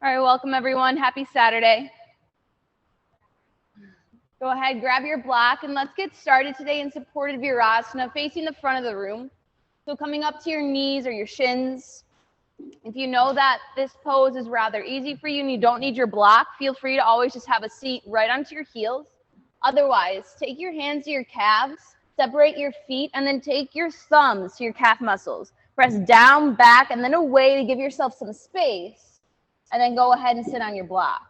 All right, welcome everyone. Happy Saturday. Go ahead, grab your block, and let's get started today in supported Virasana, facing the front of the room. So coming up to your knees or your shins. If you know that this pose is rather easy for you and you don't need your block, feel free to always just have a seat right onto your heels. Otherwise, take your hands to your calves, separate your feet, and then take your thumbs to your calf muscles. Press down, back, and then away to give yourself some space. And then go ahead and sit on your block.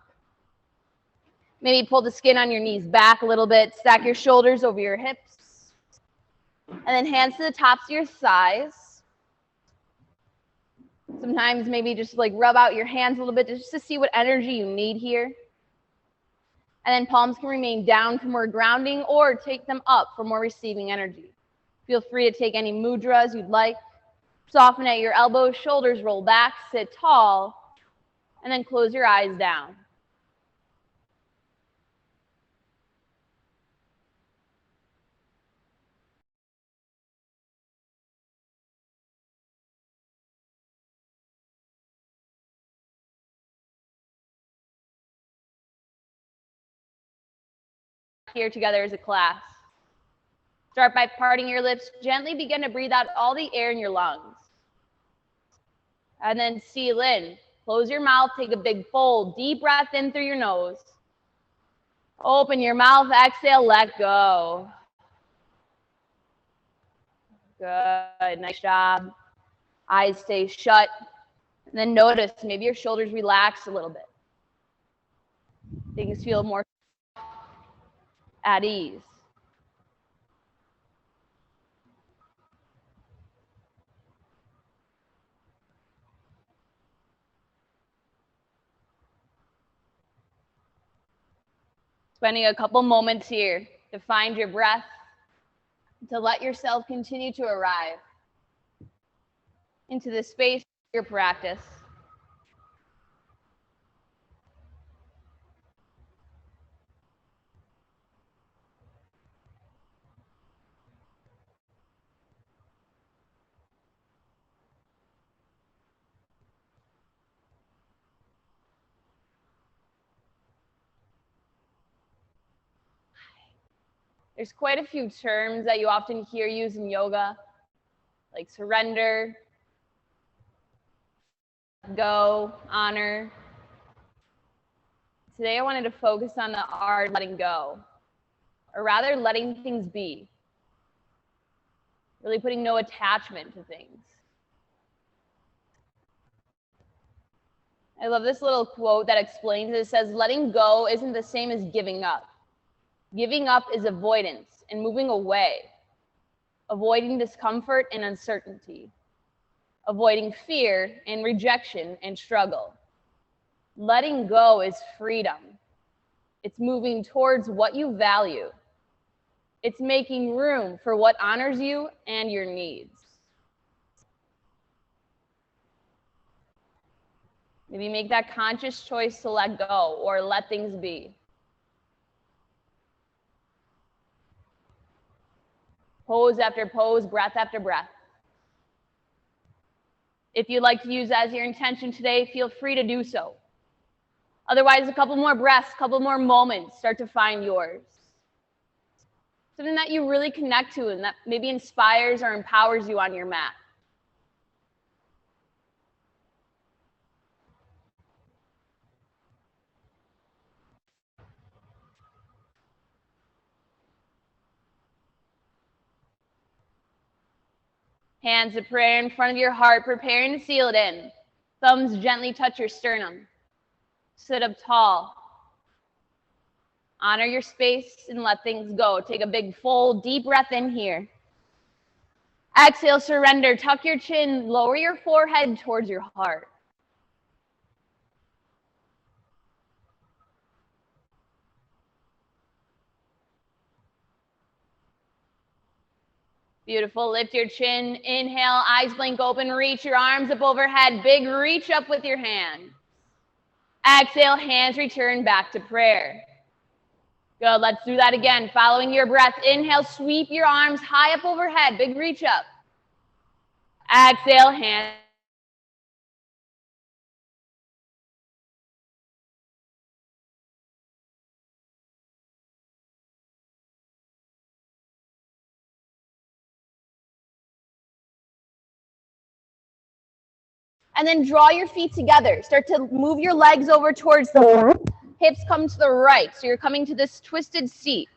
Maybe pull the skin on your knees back a little bit, stack your shoulders over your hips, and then hands to the tops of your thighs. Sometimes maybe just like rub out your hands a little bit just to see what energy you need here. And then palms can remain down for more grounding or take them up for more receiving energy. Feel free to take any mudras you'd like. Soften at your elbows, shoulders roll back, sit tall, and then close your eyes down. Here together as a class. Start by parting your lips. Gently begin to breathe out all the air in your lungs. And then seal in. Close your mouth, take a big full, deep breath in through your nose. Open your mouth, exhale, let go. Good, nice job. Eyes stay shut. And then notice maybe your shoulders relax a little bit. Things feel more at ease. Spending a couple moments here to find your breath, to let yourself continue to arrive into the space of your practice. There's quite a few terms that you often hear used in yoga, like surrender, go, honor. Today I wanted to focus on the art of letting go, or rather letting things be. Really putting no attachment to things. I love this little quote that explains it. It says, letting go isn't the same as giving up. Giving up is avoidance and moving away, avoiding discomfort and uncertainty, avoiding fear and rejection and struggle. Letting go is freedom. It's moving towards what you value. It's making room for what honors you and your needs. Maybe make that conscious choice to let go or let things be. Pose after pose, breath after breath. If you'd like to use as your intention today, feel free to do so. Otherwise, a couple more breaths, a couple more moments, start to find yours. Something that you really connect to and that maybe inspires or empowers you on your mat. Hands of prayer in front of your heart, preparing to seal it in. Thumbs gently touch your sternum. Sit up tall. Honor your space and let things go. Take a big, full, deep breath in here. Exhale, surrender. Tuck your chin, lower your forehead towards your heart. Beautiful. Lift your chin. Inhale, eyes blink open. Reach your arms up overhead. Big reach up with your hand. Exhale, hands return back to prayer. Good. Let's do that again. Following your breath. Inhale, sweep your arms high up overhead. Big reach up. Exhale, hands And then draw your feet together. Start to move your legs over towards the left. Hips come to the right. So you're coming to this twisted seat.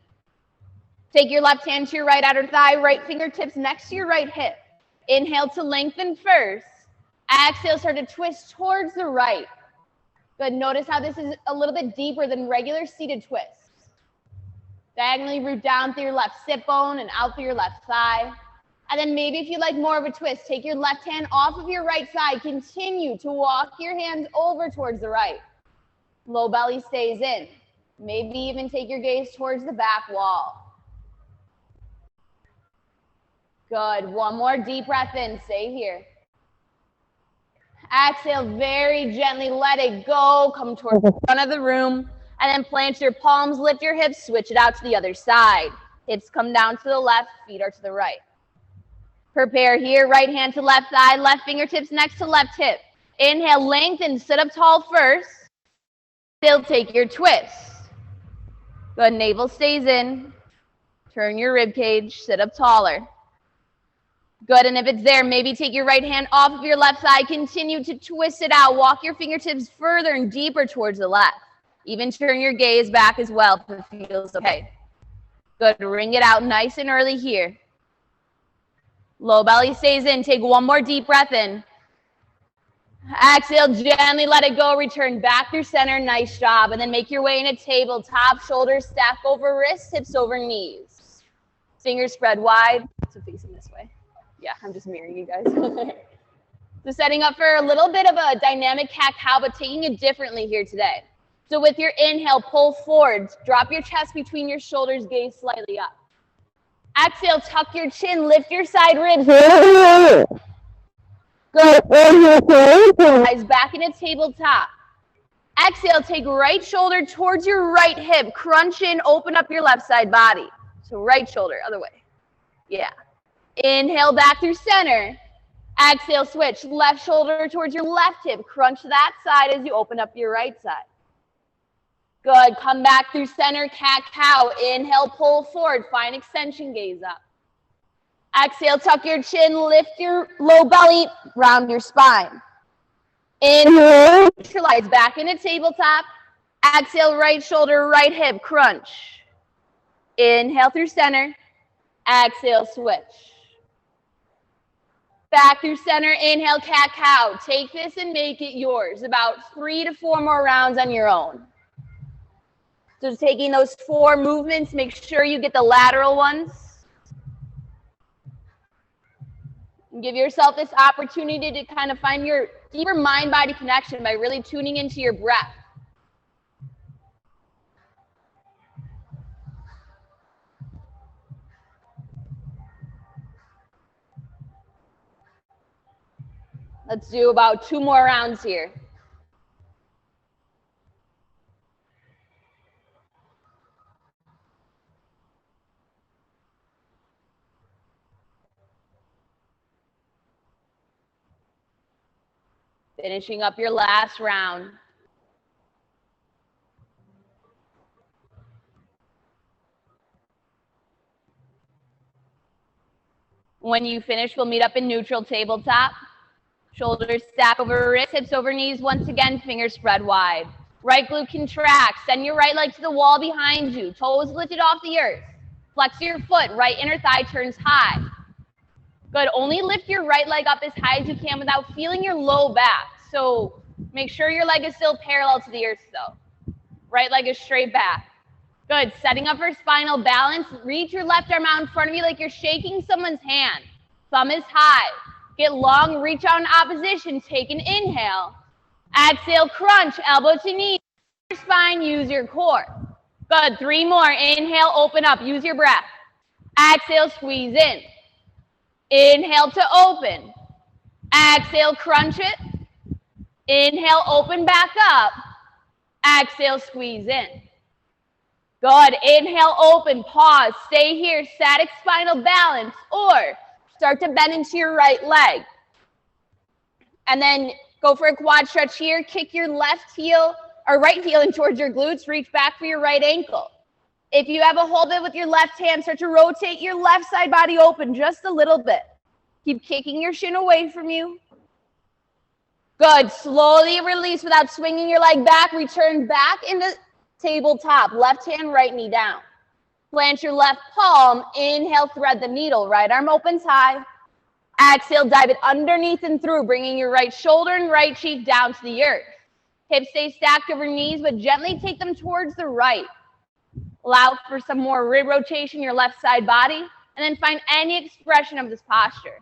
Take your left hand to your right outer thigh, right fingertips next to your right hip. Inhale to lengthen first. Exhale, start to twist towards the right. Good. Notice how this is a little bit deeper than regular seated twists. Diagonally root down through your left sit bone and out through your left thigh. And then maybe if you like more of a twist, take your left hand off of your right side. Continue to walk your hands over towards the right. Low belly stays in. Maybe even take your gaze towards the back wall. Good. One more deep breath in. Stay here. Exhale, very gently let it go. Come towards the front of the room. And then plant your palms, lift your hips, switch it out to the other side. Hips come down to the left, feet are to the right. Prepare here, right hand to left thigh, left fingertips next to left hip. Inhale, lengthen, sit up tall first. Still take your twist. Good, navel stays in. Turn your rib cage, sit up taller. Good, and if it's there, maybe take your right hand off of your left thigh. Continue to twist it out. Walk your fingertips further and deeper towards the left. Even turn your gaze back as well if it feels okay. Good, ring it out nice and early here. Low belly stays in. Take one more deep breath in. Exhale, gently let it go. Return back through center. Nice job. And then make your way in a tabletop. Shoulders stack over wrists, hips over knees. Fingers spread wide. So facing this way. Yeah, I'm just mirroring you guys. So setting up for a little bit of a dynamic cat-cow, but taking it differently here today. So with your inhale, pull forward. Drop your chest between your shoulders. Gaze slightly up. Exhale, tuck your chin, lift your side ribs. Good. Eyes back in a tabletop. Exhale, take right shoulder towards your right hip. Crunch in, open up your left side body. So right shoulder, other way. Yeah. Inhale back through center. Exhale, switch. Left shoulder towards your left hip. Crunch that side as you open up your right side. Good. Come back through center, cat-cow. Inhale, pull forward. Find extension, gaze up. Exhale, tuck your chin, lift your low belly, round your spine. Inhale, neutralize back in a tabletop. Exhale, right shoulder, right hip, crunch. Inhale through center. Exhale, switch. Back through center, inhale, cat-cow. Take this and make it yours. About 3 to 4 more rounds on your own. So taking those 4 movements, make sure you get the lateral ones. And give yourself this opportunity to kind of find your deeper mind-body connection by really tuning into your breath. Let's do about 2 more rounds here. Finishing up your last round. When you finish, we'll meet up in neutral tabletop. Shoulders stack over wrists, hips over knees. Once again, fingers spread wide. Right glute contracts. Send your right leg to the wall behind you. Toes lifted off the earth. Flex your foot. Right inner thigh turns high. Good. Only lift your right leg up as high as you can without feeling your low back. So make sure your leg is still parallel to the earth though. Right leg is straight back. Good. Setting up for spinal balance. Reach your left arm out in front of you like you're shaking someone's hand. Thumb is high. Get long, reach out in opposition. Take an inhale. Exhale, crunch, elbow to knee. Your spine, use your core. Good. 3 more. Inhale, open up. Use your breath. Exhale, squeeze in. Inhale to open. Exhale, crunch it. Inhale, open back up. Exhale, squeeze in. Good. Inhale, open, pause. Stay here, static spinal balance, or start to bend into your right leg. And then go for a quad stretch here. Kick your left heel or right heel in towards your glutes. Reach back for your right ankle. If you have a hold it with your left hand, start to rotate your left side body open just a little bit. Keep kicking your shin away from you. Good. Slowly release without swinging your leg back. Return back into tabletop. Left hand, right knee down. Plant your left palm. Inhale, thread the needle. Right arm opens high. Exhale, dive it underneath and through, bringing your right shoulder and right cheek down to the earth. Hips stay stacked over knees, but gently take them towards the right. Allow for some more rib rotation, your left side body, and then find any expression of this posture.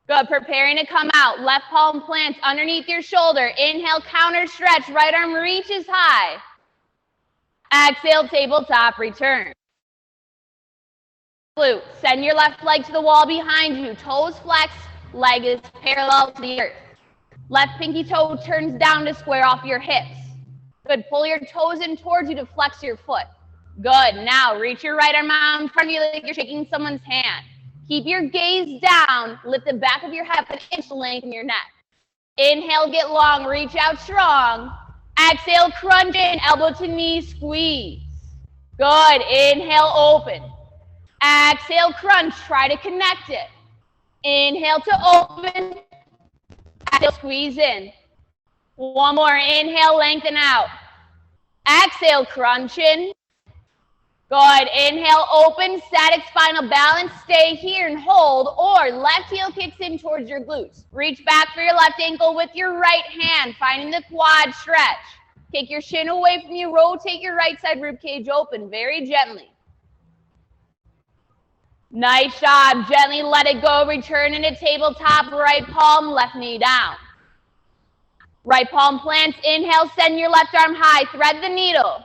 Good, preparing to come out. Left palm plants underneath your shoulder. Inhale, counter stretch. Right arm reaches high. Exhale, tabletop, return. Glute. Send your left leg to the wall behind you. Toes flex, leg is parallel to the earth. Left pinky toe turns down to square off your hips. Good, pull your toes in towards you to flex your foot. Good, now reach your right arm out in front of you like you're shaking someone's hand. Keep your gaze down, lift the back of your head an inch to lengthen your neck. Inhale, get long, reach out strong. Exhale, crunch in, elbow to knee, squeeze. Good, inhale, open. Exhale, crunch, try to connect it. Inhale to open. Exhale, squeeze in. One more, inhale, lengthen out. Exhale, crunch in. Good, inhale, open, static spinal balance, stay here and hold, or left heel kicks in towards your glutes. Reach back for your left ankle with your right hand, finding the quad stretch. Kick your shin away from you, rotate your right side rib cage open, very gently. Nice job, gently let it go, return into tabletop, right palm, left knee down. Right palm plants, inhale, send your left arm high, thread the needle.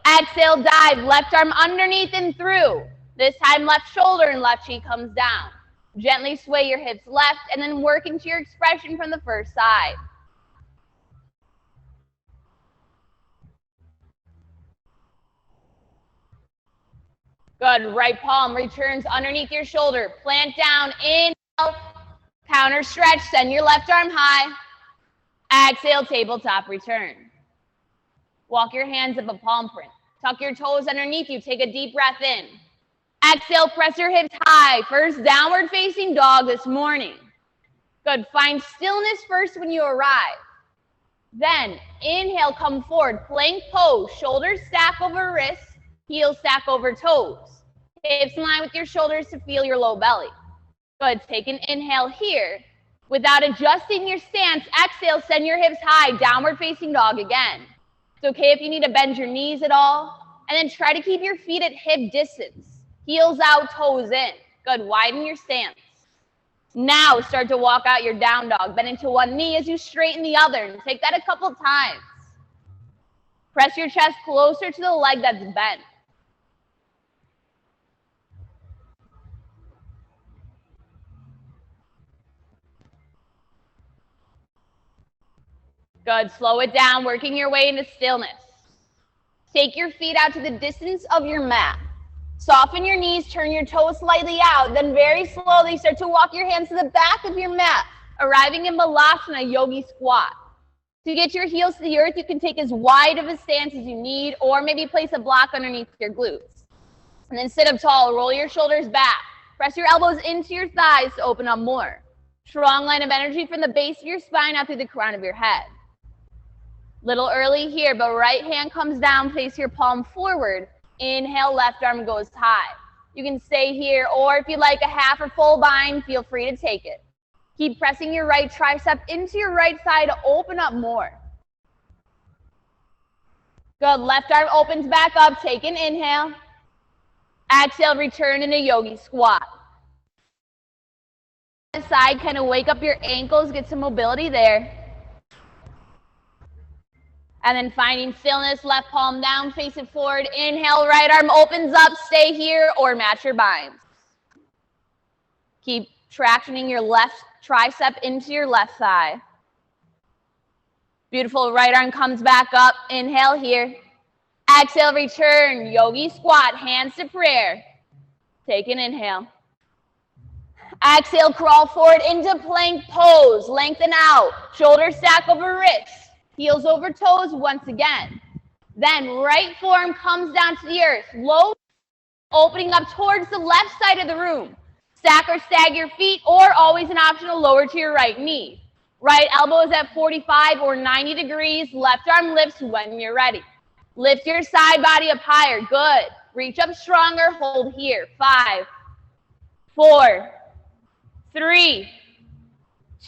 Exhale, dive, left arm underneath and through. This time, left shoulder and left cheek comes down. Gently sway your hips left and then work into your expression from the first side. Good, right palm returns underneath your shoulder. Plant down, inhale, counter stretch, send your left arm high. Exhale, tabletop, return. Walk your hands up a palm print. Tuck your toes underneath you. Take a deep breath in. Exhale, press your hips high. First downward facing dog this morning. Good. Find stillness first when you arrive. Then inhale, come forward. Plank pose. Shoulders stack over wrists. Heels stack over toes. Hips in line with your shoulders to feel your low belly. Good. Take an inhale here. Without adjusting your stance, exhale, send your hips high. Downward facing dog again. It's okay if you need to bend your knees at all. And then try to keep your feet at hip distance. Heels out, toes in. Good, widen your stance. Now start to walk out your down dog. Bend into one knee as you straighten the other. And take that a couple times. Press your chest closer to the leg that's bent. Good, slow it down, working your way into stillness. Take your feet out to the distance of your mat. Soften your knees, turn your toes slightly out, then very slowly start to walk your hands to the back of your mat, arriving in Balasana, yogi squat. To get your heels to the earth, you can take as wide of a stance as you need, or maybe place a block underneath your glutes. And then sit up tall, roll your shoulders back. Press your elbows into your thighs to open up more. Strong line of energy from the base of your spine out through the crown of your head. Little early here, but right hand comes down, place your palm forward. Inhale, left arm goes high. You can stay here, or if you like a half or full bind, feel free to take it. Keep pressing your right tricep into your right side to open up more. Good, left arm opens back up, take an inhale. Exhale, return into yogi squat. The side, kind of wake up your ankles, get some mobility there. And then finding stillness, left palm down, face it forward. Inhale, right arm opens up, stay here or match your binds. Keep tractioning your left tricep into your left thigh. Beautiful, right arm comes back up. Inhale here. Exhale, return, yogi squat, hands to prayer. Take an inhale. Exhale, crawl forward into plank pose. Lengthen out, shoulders stack over wrists. Heels over toes once again. Then right forearm comes down to the earth. Low, opening up towards the left side of the room. Stack or stag your feet, or always an optional lower to your right knee. Right elbow is at 45 or 90 degrees. Left arm lifts when you're ready. Lift your side body up higher. Good. Reach up stronger. Hold here. 5, 4, 3,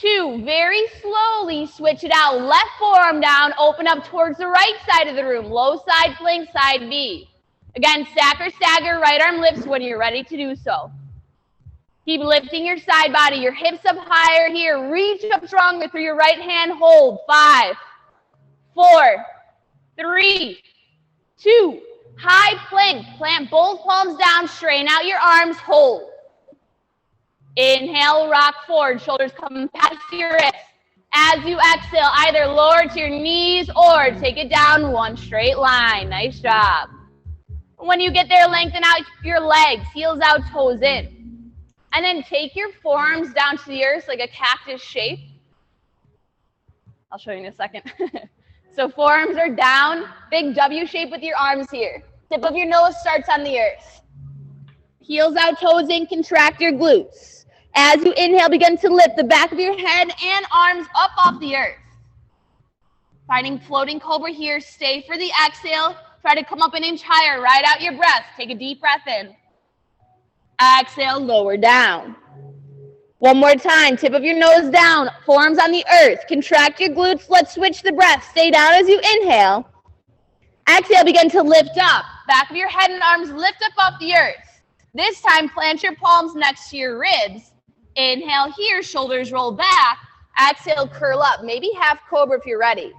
2. Very slowly switch it out. Left forearm down. Open up towards the right side of the room. Low side plank, side V. Again, stack or stagger. Right arm lifts when you're ready to do so. Keep lifting your side body, your hips up higher here. Reach up stronger through your right hand. Hold. 5, 4, 3, 2. High plank. Plant both palms down. Straighten out your arms. Hold. Inhale, rock forward. Shoulders come past your wrists. As you exhale, either lower to your knees or take it down one straight line. Nice job. When you get there, lengthen out your legs. Heels out, toes in. And then take your forearms down to the earth like a cactus shape. I'll show you in a second. So forearms are down, big W shape with your arms here. Tip of your nose starts on the earth. Heels out, toes in, contract your glutes. As you inhale, begin to lift the back of your head and arms up off the earth. Finding floating cobra here. Stay for the exhale. Try to come up an inch higher. Ride out your breath. Take a deep breath in. Exhale, lower down. One more time. Tip of your nose down. Forearms on the earth. Contract your glutes. Let's switch the breath. Stay down as you inhale. Exhale, begin to lift up. Back of your head and arms lift up off the earth. This time, plant your palms next to your ribs. Inhale here, shoulders roll back. Exhale, curl up. Maybe half cobra if you're ready.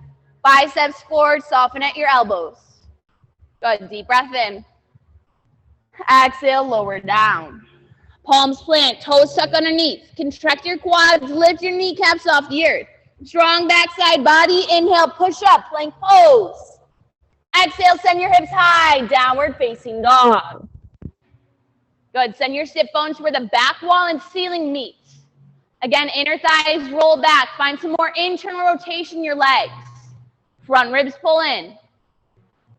Biceps forward, soften at your elbows. Good, deep breath in. Exhale, lower down. Palms plant, toes tuck underneath. Contract your quads, lift your kneecaps off the earth. Strong backside body. Inhale, push up, plank pose. Exhale, send your hips high, downward facing dog. Good, send your sit bones where the back wall and ceiling meet. Again, inner thighs roll back. Find some more internal rotation in your legs. Front ribs pull in.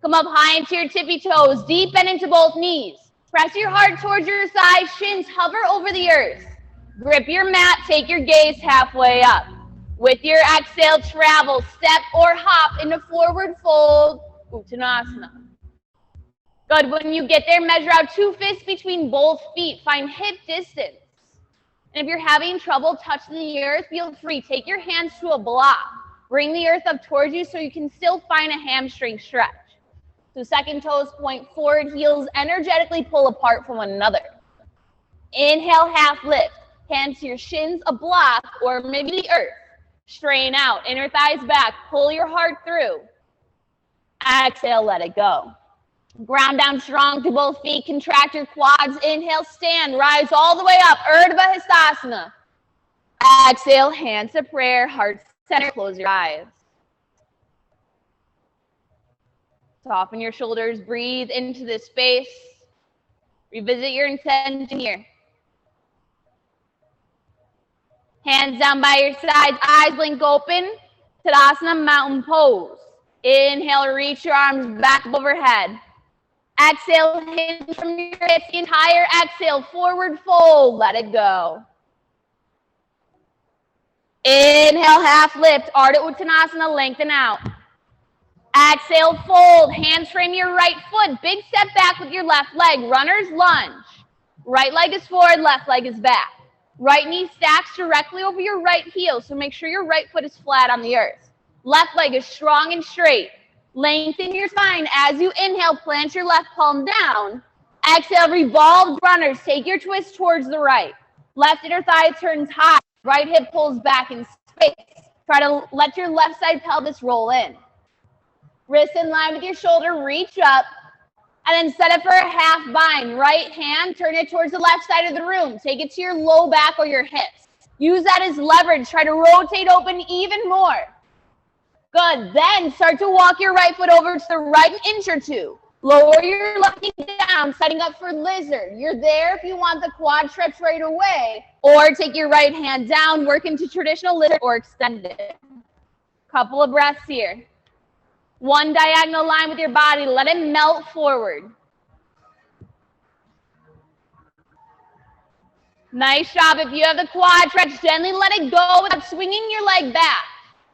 Come up high into your tippy toes, deep bend into both knees. Press your heart towards your thighs, shins hover over the earth. Grip your mat, take your gaze halfway up. With your exhale, travel, step or hop into forward fold, Uttanasana. Good, when you get there, measure out 2 fists between both feet. Find hip distance. And if you're having trouble touching the earth, feel free. Take your hands to a block. Bring the earth up towards you so you can still find a hamstring stretch. So second toes point forward, heels energetically pull apart from one another. Inhale, half lift. Hands to your shins, a block, or maybe the earth. Strain out, inner thighs back. Pull your heart through. Exhale, let it go. Ground down strong to both feet. Contract your quads. Inhale, stand. Rise all the way up. Urdhva Hastasana. Exhale, hands to prayer. Heart center. Close your eyes. Soften your shoulders. Breathe into this space. Revisit your intention here. Hands down by your sides. Eyes blink open. Tadasana, mountain pose. Inhale, reach your arms back overhead. Exhale, hinge from your hips. Entire exhale, forward fold. Let it go. Inhale, half lift. Ardha Uttanasana, lengthen out. Exhale, fold. Hands frame your right foot. Big step back with your left leg. Runner's lunge. Right leg is forward, left leg is back. Right knee stacks directly over your right heel, so make sure your right foot is flat on the earth. Left leg is strong and straight. Lengthen your spine. As you inhale, plant your left palm down. Exhale, revolved runners. Take your twist towards the right. Left inner thigh turns high. Right hip pulls back in space. Try to let your left side pelvis roll in. Wrists in line with your shoulder, reach up, and then set it for a half bind. Right hand, turn it towards the left side of the room. Take it to your low back or your hips. Use that as leverage. Try to rotate open even more. Good. Then start to walk your right foot over to the right an inch or two. Lower your left knee down, setting up for lizard. You're there if you want the quad stretch right away, or take your right hand down, work into traditional lizard or extend it. Couple of breaths here. One diagonal line with your body. Let it melt forward. Nice job. If you have the quad stretch, gently let it go without swinging your leg back.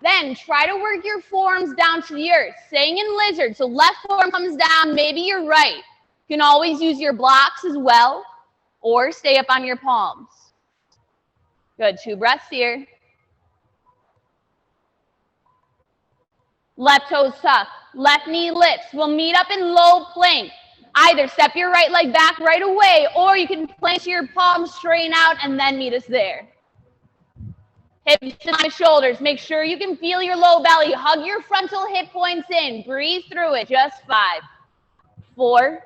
Then try to work your forearms down to the earth, staying in lizard. So left forearm comes down, maybe your right. You can always use your blocks as well, or stay up on your palms. Good, 2 breaths here. Left toes tuck, left knee lifts. We'll meet up in low plank. Either step your right leg back right away, or you can plant your palms straighten out and then meet us there. Hips to my shoulders. Make sure you can feel your low belly. Hug your frontal hip points in. Breathe through it. Just 5, 4,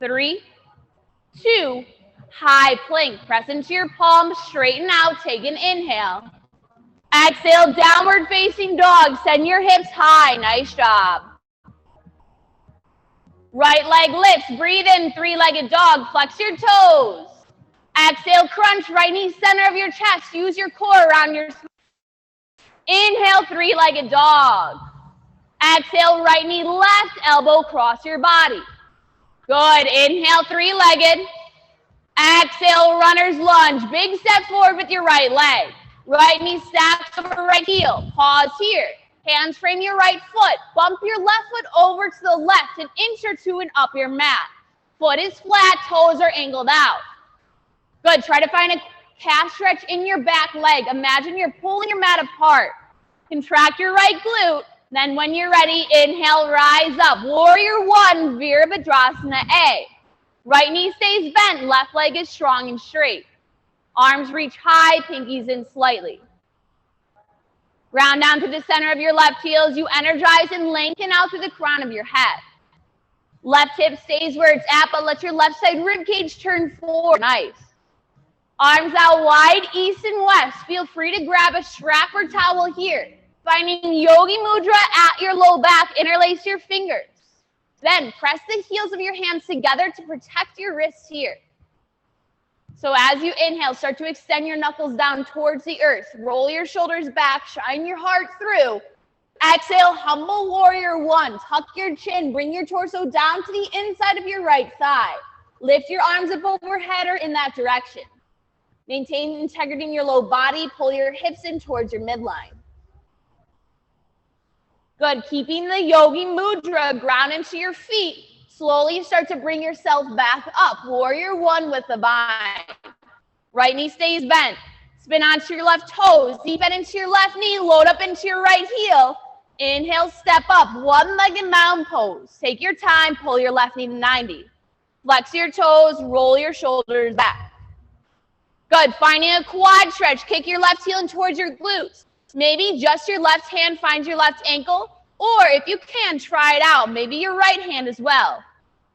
3, 2. High plank. Press into your palms. Straighten out. Take an inhale. Exhale, downward facing dog. Send your hips high. Nice job. Right leg lifts. Breathe in, 3-legged dog. Flex your toes. Exhale, crunch, right knee center of your chest. Use your core around your spine. Inhale, 3-legged dog. Exhale, right knee left, elbow cross your body. Good. Inhale, 3-legged. Exhale, runner's lunge. Big step forward with your right leg. Right knee stacks over right heel. Pause here. Hands frame your right foot. Bump your left foot over to the left, an inch or 2 and up your mat. Foot is flat, toes are angled out. Good. Try to find a calf stretch in your back leg. Imagine you're pulling your mat apart. Contract your right glute. Then when you're ready, inhale, rise up. Warrior 1, Virabhadrasana A. Right knee stays bent. Left leg is strong and straight. Arms reach high, pinkies in slightly. Ground down to the center of your left heel as you energize and lengthen out through the crown of your head. Left hip stays where it's at, but let your left side rib cage turn forward. Nice. Arms out wide, east and west. Feel free to grab a strap or towel here. Finding Yogi Mudra at your low back, interlace your fingers. Then press the heels of your hands together to protect your wrists here. So as you inhale, start to extend your knuckles down towards the earth. Roll your shoulders back, shine your heart through. Exhale, humble warrior 1. Tuck your chin, bring your torso down to the inside of your right thigh. Lift your arms up overhead or in that direction. Maintain integrity in your low body. Pull your hips in towards your midline. Good. Keeping the Yogi Mudra, ground into your feet. Slowly start to bring yourself back up. Warrior 1 with the bind. Right knee stays bent. Spin onto your left toes. Deep bend into your left knee. Load up into your right heel. Inhale, step up. One-legged mound pose. Take your time. Pull your left knee to 90. Flex your toes. Roll your shoulders back. Good. Finding a quad stretch. Kick your left heel in towards your glutes. Maybe just your left hand finds your left ankle. Or if you can, try it out. Maybe your right hand as well.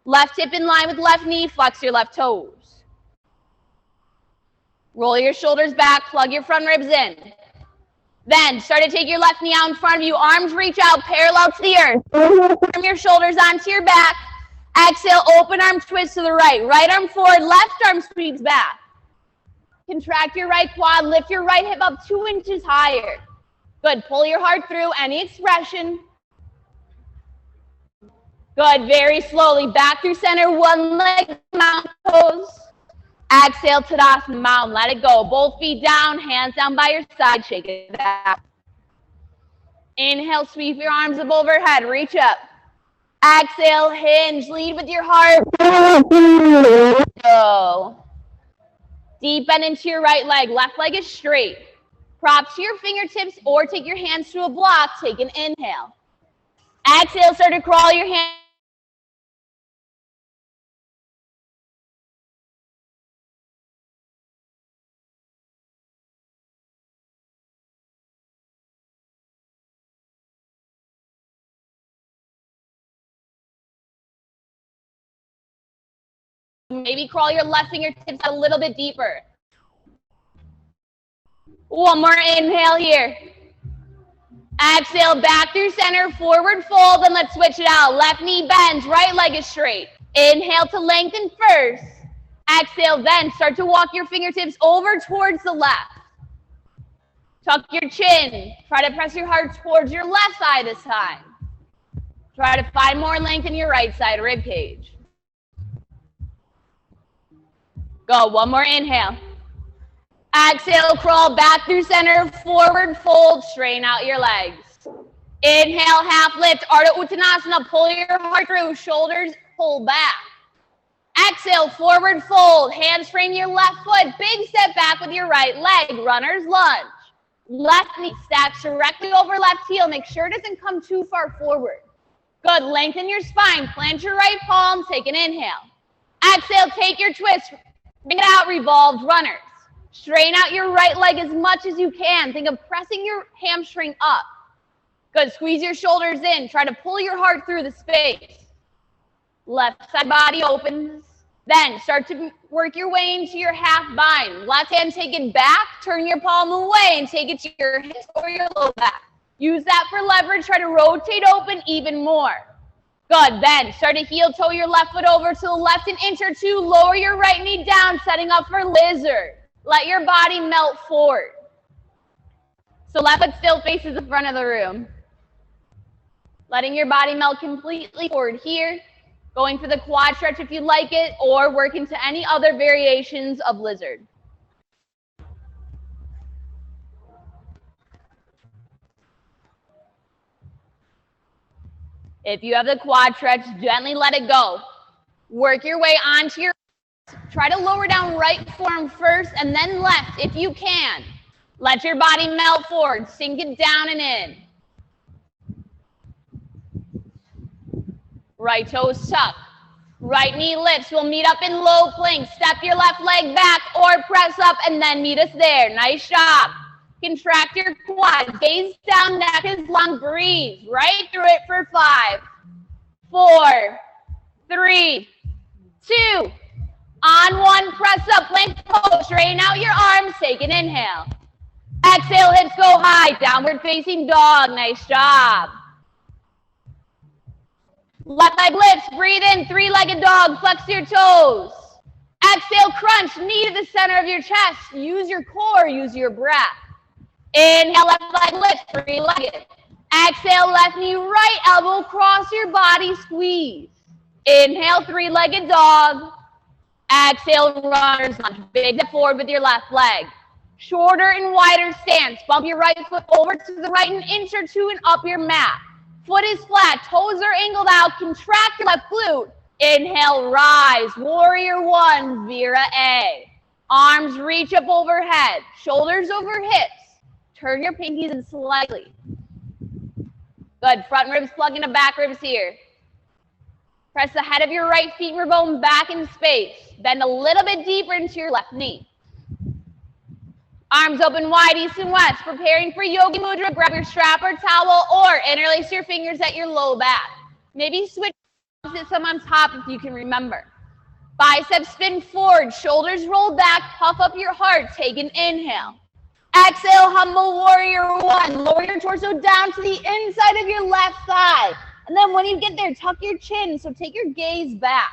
Left hip in line with left knee. Flex your left toes. Roll your shoulders back. Plug your front ribs in. Then start to take your left knee out in front of you. Arms reach out parallel to the earth. Arm your shoulders onto your back. Exhale, open arm twist to the right. Right arm forward, left arm sweeps back. Contract your right quad. Lift your right hip up 2 inches higher. Good. Pull your heart through. Any expression. Good. Very slowly. Back through center. One leg mountain pose. Exhale, Tadasana Mountain. Let it go. Both feet down. Hands down by your side. Shake it out. Inhale. Sweep your arms up overhead. Reach up. Exhale. Hinge. Lead with your heart. Go. Deep bend into your right leg. Left leg is straight. Props to your fingertips or take your hands to a block. Take an inhale. Exhale, start to crawl your hands. Maybe crawl your left fingertips a little bit deeper. One more inhale here. Exhale, back through center, forward fold, and let's switch it out. Left knee bends, right leg is straight. Inhale to lengthen first. Exhale, then start to walk your fingertips over towards the left. Tuck your chin. Try to press your heart towards your left thigh this time. Try to find more length in your right side rib cage. Go, one more inhale. Exhale, crawl back through center, forward fold, straighten out your legs. Inhale, half lift, Ardha Uttanasana, pull your heart through, shoulders pull back. Exhale, forward fold, hands frame your left foot, big step back with your right leg, runner's lunge. Left knee stacks directly over left heel, make sure it doesn't come too far forward. Good, lengthen your spine, plant your right palm, take an inhale. Exhale, take your twist, bring it out, revolved runners. Straighten out your right leg as much as you can. Think of pressing your hamstring up. Good, squeeze your shoulders in. Try to pull your heart through the space. Left side body opens. Then start to work your way into your half bind. Left hand take it back, turn your palm away and take it to your hips or your low back. Use that for leverage. Try to rotate open even more. Good, then start to heel toe your left foot over to the left an inch or two. Lower your right knee down, setting up for lizard. Let your body melt forward. So left foot still faces the front of the room. Letting your body melt completely forward here. Going for the quad stretch if you like it, or work into any other variations of lizard. If you have the quad stretch, gently let it go. Work your way onto your try to lower down right forearm first and then left if you can. Let your body melt forward. Sink it down and in. Right toes tuck. Right knee lifts. We'll meet up in low plank. Step your left leg back or press up and then meet us there. Nice job. Contract your quads. Gaze down, neck is long. Breathe right through it for 5, 4, 3, 2. On 1, press up, plank pose, straighten out your arms, take an inhale. Exhale, hips go high, downward facing dog, nice job. Left leg lifts, breathe in, 3-legged dog, flex your toes. Exhale, crunch, knee to the center of your chest, use your core, use your breath. Inhale, left leg lifts, 3-legged. Exhale, left knee, right elbow, cross your body, squeeze. Inhale, 3-legged dog. Exhale, runner's lunge. Big step forward with your left leg. Shorter and wider stance. Bump your right foot over to the right an inch or two and up your mat. Foot is flat. Toes are angled out. Contract your left glute. Inhale, rise. Warrior 1, Vira A. Arms reach up overhead. Shoulders over hips. Turn your pinkies in slightly. Good. Front ribs plug into back ribs here. Press the head of your right femur bone back in space. Bend a little bit deeper into your left knee. Arms open wide, east and west. Preparing for Yogi Mudra. Grab your strap or towel or interlace your fingers at your low back. Maybe switch some on top if you can remember. Biceps spin forward. Shoulders roll back. Puff up your heart. Take an inhale. Exhale, humble warrior 1. Lower your torso down to the inside of your left thigh. And then when you get there, tuck your chin, so take your gaze back.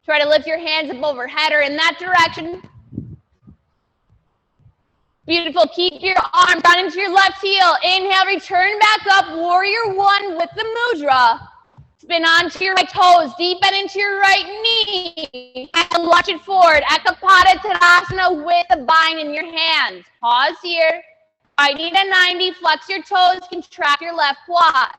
Try to lift your hands up overhead or in that direction. Beautiful, keep your arm down into your left heel. Inhale, return back up, warrior 1 with the mudra. Spin onto your right toes, deep bend into your right knee. And launch it forward, Ekapada Tadasana with the bind in your hands. Pause here. Right knee to 90, flex your toes, contract your left quad.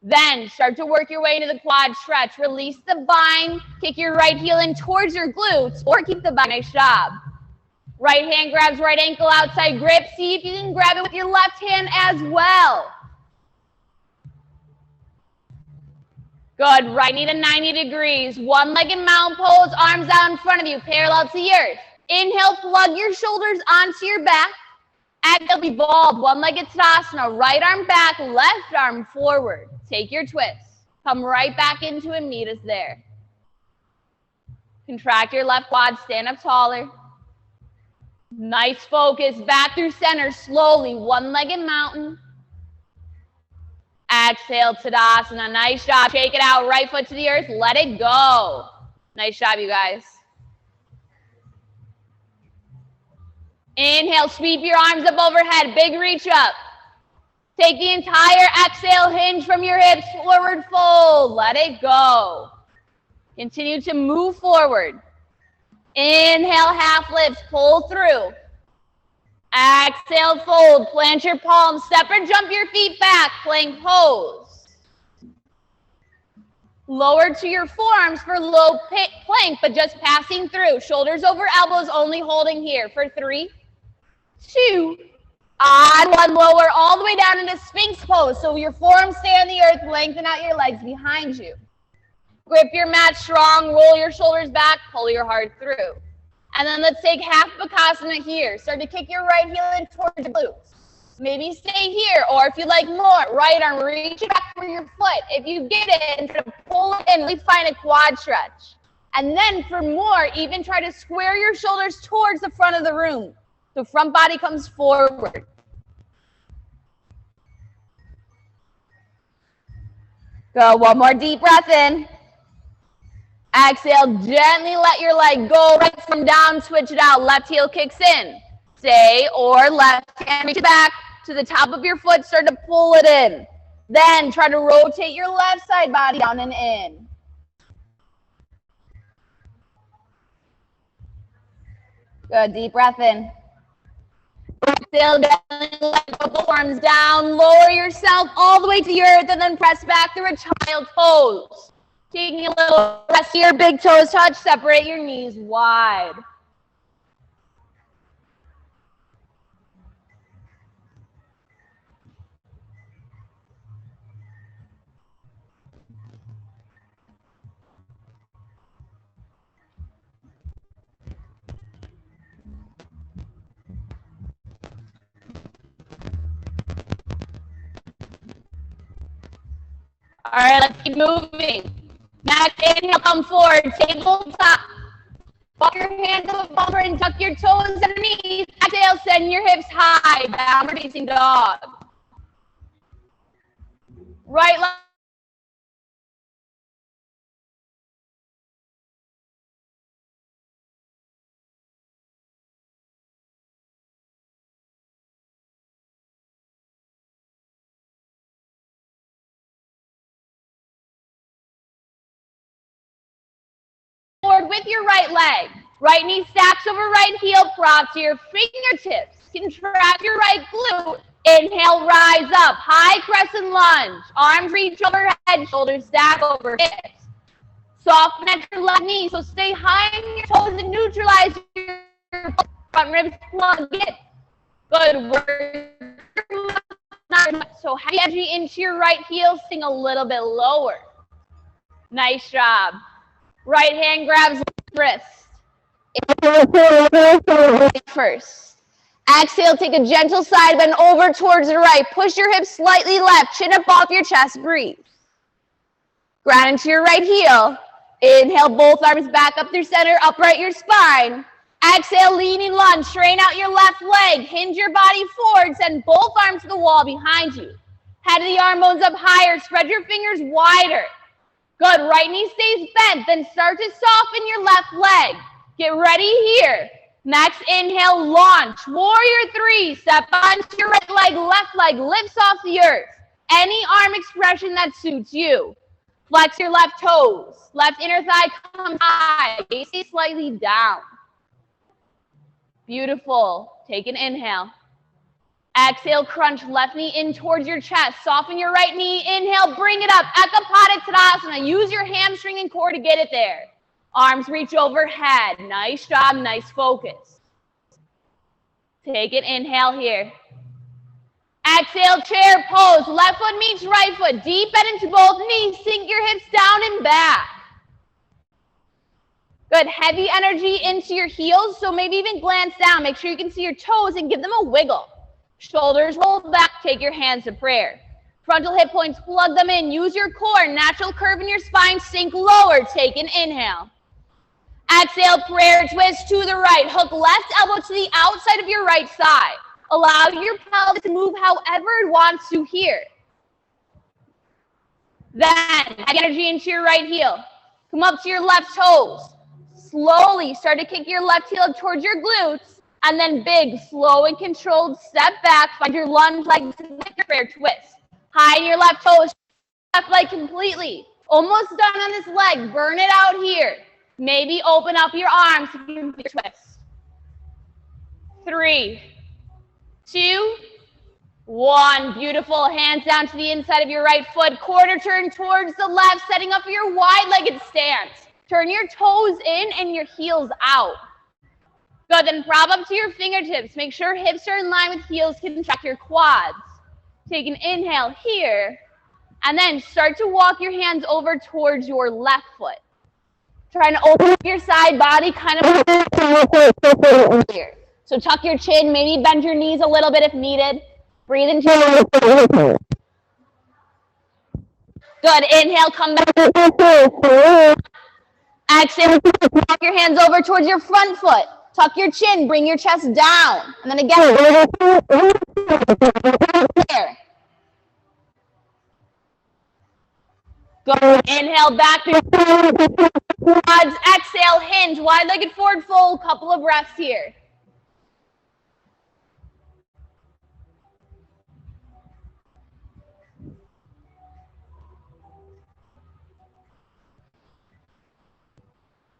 Then start to work your way into the quad stretch. Release the bind. Kick your right heel in towards your glutes or keep the bind. Nice job. Right hand grabs right ankle outside grip. See if you can grab it with your left hand as well. Good. Right knee to 90 degrees. One-legged mountain pose. Arms out in front of you, parallel to the earth. Inhale, plug your shoulders onto your back. Exhale, evolve. One-legged Tadasana. Right arm back, left arm forward. Take your twist. Come right back into it, meet us there. Contract your left quad, stand up taller. Nice focus, back through center, slowly, one-legged mountain. Exhale, Tadasana, nice job. Shake it out, right foot to the earth, let it go. Nice job, you guys. Inhale, sweep your arms up overhead, big reach up. Take the entire exhale, hinge from your hips, forward fold. Let it go. Continue to move forward. Inhale, half lifts, pull through. Exhale, fold, plant your palms, step or jump your feet back, plank pose. Lower to your forearms for low plank, but just passing through. Shoulders over elbows, only holding here for 3, 2, on 1, lower all the way down into Sphinx pose. So your forearms stay on the earth, lengthen out your legs behind you. Grip your mat strong, roll your shoulders back, pull your heart through. And then let's take half Bakasana here. Start to kick your right heel in towards the glutes. Maybe stay here, or if you like more, right arm, reach it back for your foot. If you get it, and try to pull it in, really find a quad stretch. And then for more, even try to square your shoulders towards the front of the room. So front body comes forward. Go, one more deep breath in. Exhale, gently let your leg go, right from down, switch it out, left heel kicks in. Stay, or left hand, reach it back to the top of your foot, start to pull it in. Then try to rotate your left side body down and in. Good, deep breath in. Exhale, gently let the arms down, lower yourself all the way to the earth, and then press back through a child's pose. Taking a little rest here, big toes touch, separate your knees wide. All right, let's keep moving. Next, inhale, come forward, tabletop. Walk your hands over and tuck your toes underneath. Exhale, send your hips high, downward facing dog. Right leg. With your right leg. Right knee stacks over right heel, prop to your fingertips. Contract your right glute. Inhale, rise up. High crescent lunge. Arms reach overhead, shoulders stack over hips. Soften at your left knee, so stay high on your toes and neutralize your front ribs plug in. Good work. So heavy energy into your right heel, sing a little bit lower. Nice job. Right hand grabs wrist. First. Exhale, take a gentle side bend over towards the right. Push your hips slightly left. Chin up off your chest. Breathe. Ground into your right heel. Inhale, both arms back up through center. Upright your spine. Exhale, leaning lunge. Straighten out your left leg. Hinge your body forward. Send both arms to the wall behind you. Head of the arm bones up higher. Spread your fingers wider. Good, right knee stays bent, then start to soften your left leg. Get ready here. Next, inhale, launch. Warrior 3, step onto your right leg lifts off the earth. Any arm expression that suits you. Flex your left toes. Left inner thigh comes high. Stay slightly down. Beautiful. Take an inhale. Exhale, crunch left knee in towards your chest. Soften your right knee. Inhale, bring it up. Ekapada Tadasana. Use your hamstring and core to get it there. Arms reach overhead. Nice job, nice focus. Take an inhale here. Exhale, chair pose. Left foot meets right foot. Deep bend into both knees. Sink your hips down and back. Good, heavy energy into your heels. So maybe even glance down. Make sure you can see your toes and give them a wiggle. Shoulders roll back, take your hands to prayer. Frontal hip points, plug them in. Use your core, natural curve in your spine, sink lower. Take an inhale. Exhale, prayer twist to the right. Hook left elbow to the outside of your right side. Allow your pelvis to move however it wants to here. Then, energy into your right heel. Come up to your left toes. Slowly start to kick your left heel towards your glutes. And then big, slow and controlled step back. Find your lunge leg to your prayer twist. High in your left toes, left leg completely. Almost done on this leg. Burn it out here. Maybe open up your arms if you can twist. 3, 2, 1. Beautiful. Hands down to the inside of your right foot. Quarter turn towards the left, setting up for your wide-legged stance. Turn your toes in and your heels out. Good, then prop up to your fingertips. Make sure hips are in line with heels. Contract your quads. Take an inhale here. And then start to walk your hands over towards your left foot. Trying to open up your side body, kind of here. So tuck your chin, maybe bend your knees a little bit if needed. Breathe into your good. Inhale, come back. Exhale, walk your hands over towards your front foot. Tuck your chin, bring your chest down. And then again, here. Good. Inhale, back through quads. Exhale, hinge. Wide-legged forward fold. Couple of breaths here.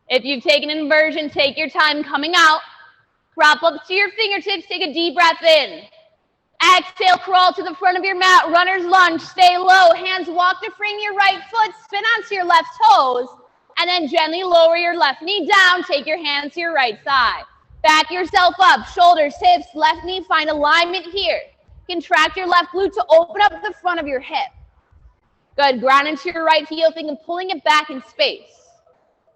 If you've taken inversion, take your time coming out. Prop up to your fingertips. Take a deep breath in. Exhale, crawl to the front of your mat. Runner's lunge. Stay low. Hands walk to frame your right foot. Spin onto your left toes. And then gently lower your left knee down. Take your hands to your right side. Back yourself up. Shoulders, hips, left knee. Find alignment here. Contract your left glute to open up the front of your hip. Good. Ground into your right heel. Think of pulling it back in space.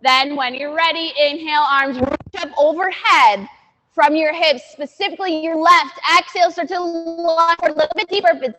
Then when you're ready, inhale, arms reach up overhead from your hips, specifically your left. Exhale, start to lunge a little bit deeper. If it's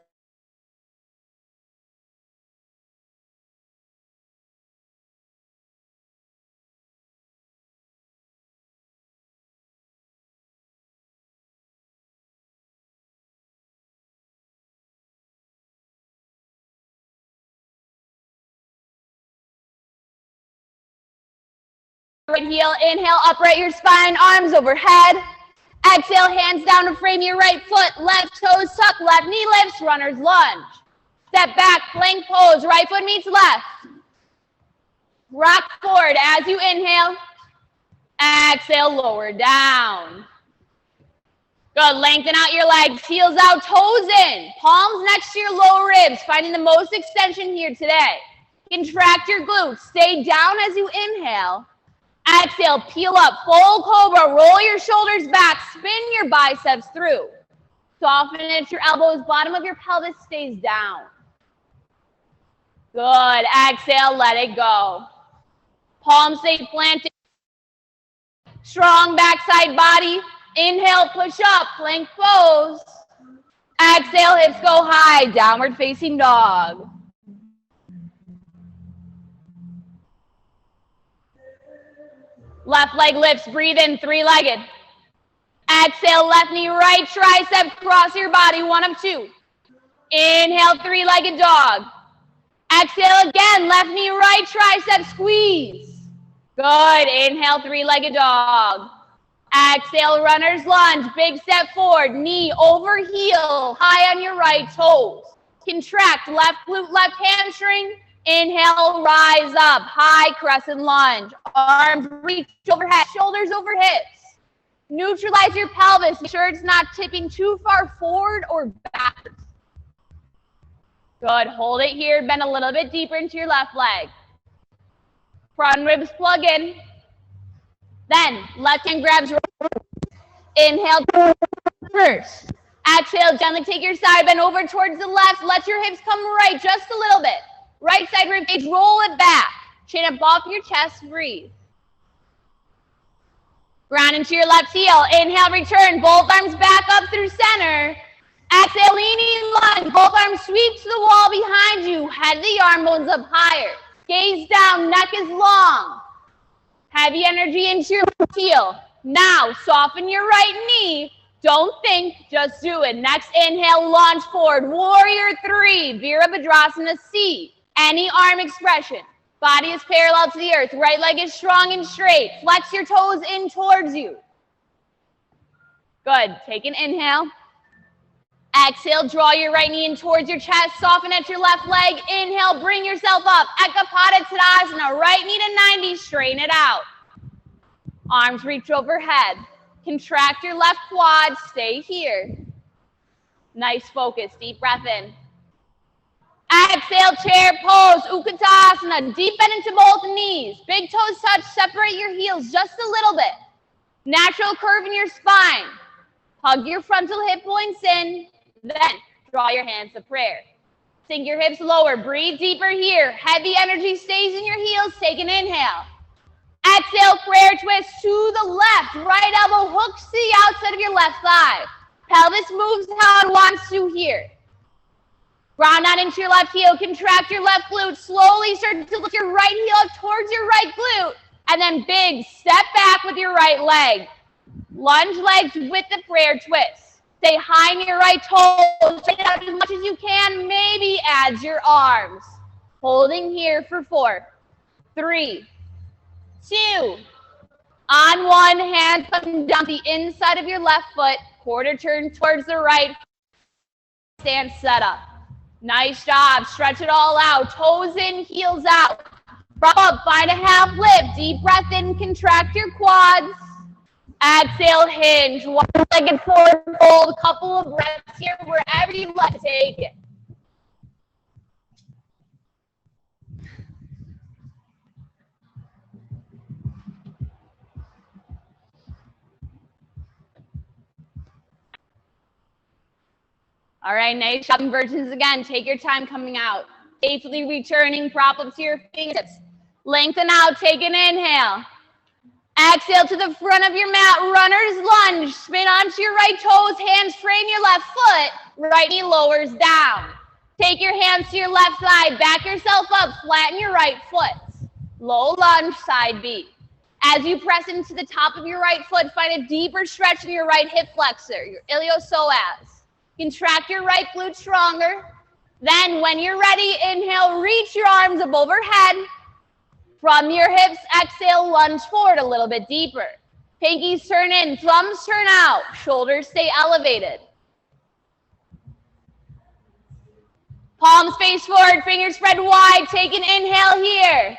right heel, inhale, upright your spine, arms overhead. Exhale, hands down to frame your right foot, left toes tuck, left knee lifts, runner's lunge. Step back, plank pose, right foot meets left. Rock forward as you inhale. Exhale, lower down. Good, lengthen out your legs, heels out, toes in. Palms next to your lower ribs, finding the most extension here today. Contract your glutes, stay down as you inhale. Exhale, peel up, full cobra, roll your shoulders back, spin your biceps through. Soften at your elbows, bottom of your pelvis stays down. Good, exhale, let it go. Palms stay planted. Strong backside body. Inhale, push up, plank pose. Exhale, hips go high, downward facing dog. Left leg lifts, breathe in, three-legged. Exhale, left knee, right tricep, cross your body, 1 of 2. Inhale, three-legged dog. Exhale again, left knee, right tricep, squeeze. Good, inhale, three-legged dog. Exhale, runner's lunge, big step forward, knee over heel, high on your right toes. Contract, left glute, left hamstring. Inhale, rise up, high crescent lunge. Arms reach overhead, shoulders over hips. Neutralize your pelvis. Make sure it's not tipping too far forward or backwards. Good, hold it here. Bend a little bit deeper into your left leg. Front ribs plug in. Then, left hand grabs. Inhale, first. Exhale, gently take your side bend over towards the left. Let your hips come right just a little bit. Right side rib cage, roll it back. Chin up off your chest, breathe. Ground into your left heel. Inhale, return. Both arms back up through center. Exhale, leaning lunge. Both arms sweep to the wall behind you. Head the arm bones up higher. Gaze down, neck is long. Heavy energy into your left heel. Now, soften your right knee. Don't think, just do it. Next inhale, launch forward. Warrior 3, Virabhadrasana C. Any arm expression. Body is parallel to the earth. Right leg is strong and straight. Flex your toes in towards you. Good. Take an inhale. Exhale, draw your right knee in towards your chest, soften at your left leg. Inhale, bring yourself up. Ekapada Tadasana, right knee to 90, straighten it out. Arms reach overhead. Contract your left quad, stay here. Nice focus, deep breath in. Exhale, chair pose, Utkatasana, deep bend into both knees. Big toes touch, separate your heels just a little bit. Natural curve in your spine. Hug your frontal hip points in. Then draw your hands to prayer. Sink your hips lower. Breathe deeper here. Heavy energy stays in your heels. Take an inhale. Exhale, prayer twist to the left. Right elbow hooks to the outside of your left thigh. Pelvis moves how it wants to here. Ground out into your left heel. Contract your left glute. Slowly start to lift your right heel up towards your right glute. And then big step back with your right leg. Lunge legs with the prayer twist. Stay high in your right toes. Straighten it out as much as you can. Maybe add your arms. Holding here for 4, 3, 2. On one hand, come down the inside of your left foot. Quarter turn towards the right. Stand set up. Nice job. Stretch it all out. Toes in, heels out. Prop up, find a half lift. Deep breath in, contract your quads. Exhale, hinge. One-legged forward fold. Couple of breaths here, wherever you like to take it. All right, nice job, inversions again. Take your time coming out. Safely returning, prop up to your fingertips. Lengthen out, take an inhale. Exhale to the front of your mat, runner's lunge. Spin onto your right toes, hands frame your left foot. Right knee lowers down. Take your hands to your left side, back yourself up, flatten your right foot. Low lunge, side B. As you press into the top of your right foot, find a deeper stretch in your right hip flexor, your iliopsoas. Contract your right glute stronger. Then when you're ready, inhale, reach your arms up overhead. From your hips, exhale, lunge forward a little bit deeper. Pinkies turn in, thumbs turn out, shoulders stay elevated. Palms face forward, fingers spread wide, take an inhale here.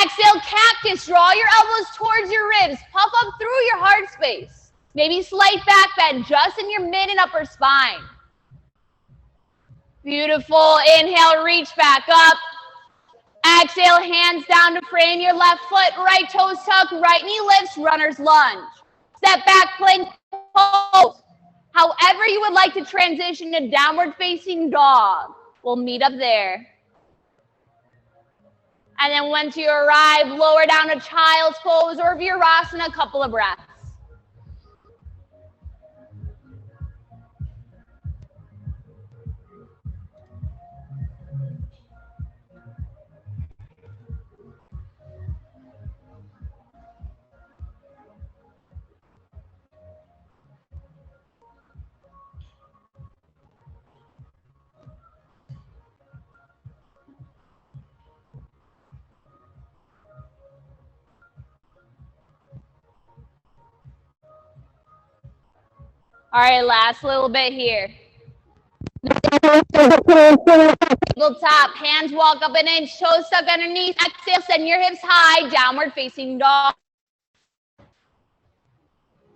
Exhale, cactus, draw your elbows towards your ribs, puff up through your heart space. Maybe slight back bend just in your mid and upper spine. Beautiful, inhale, reach back up. Exhale, hands down to frame your left foot, right toes tuck, right knee lifts, runner's lunge. Step back, plank pose. However you would like to transition to downward facing dog. We'll meet up there. And then once you arrive, lower down to child's pose or Virasana, a couple of breaths. All right, last little bit here. Tabletop, hands walk up an inch, toes stuck underneath. Exhale, send your hips high, downward facing dog.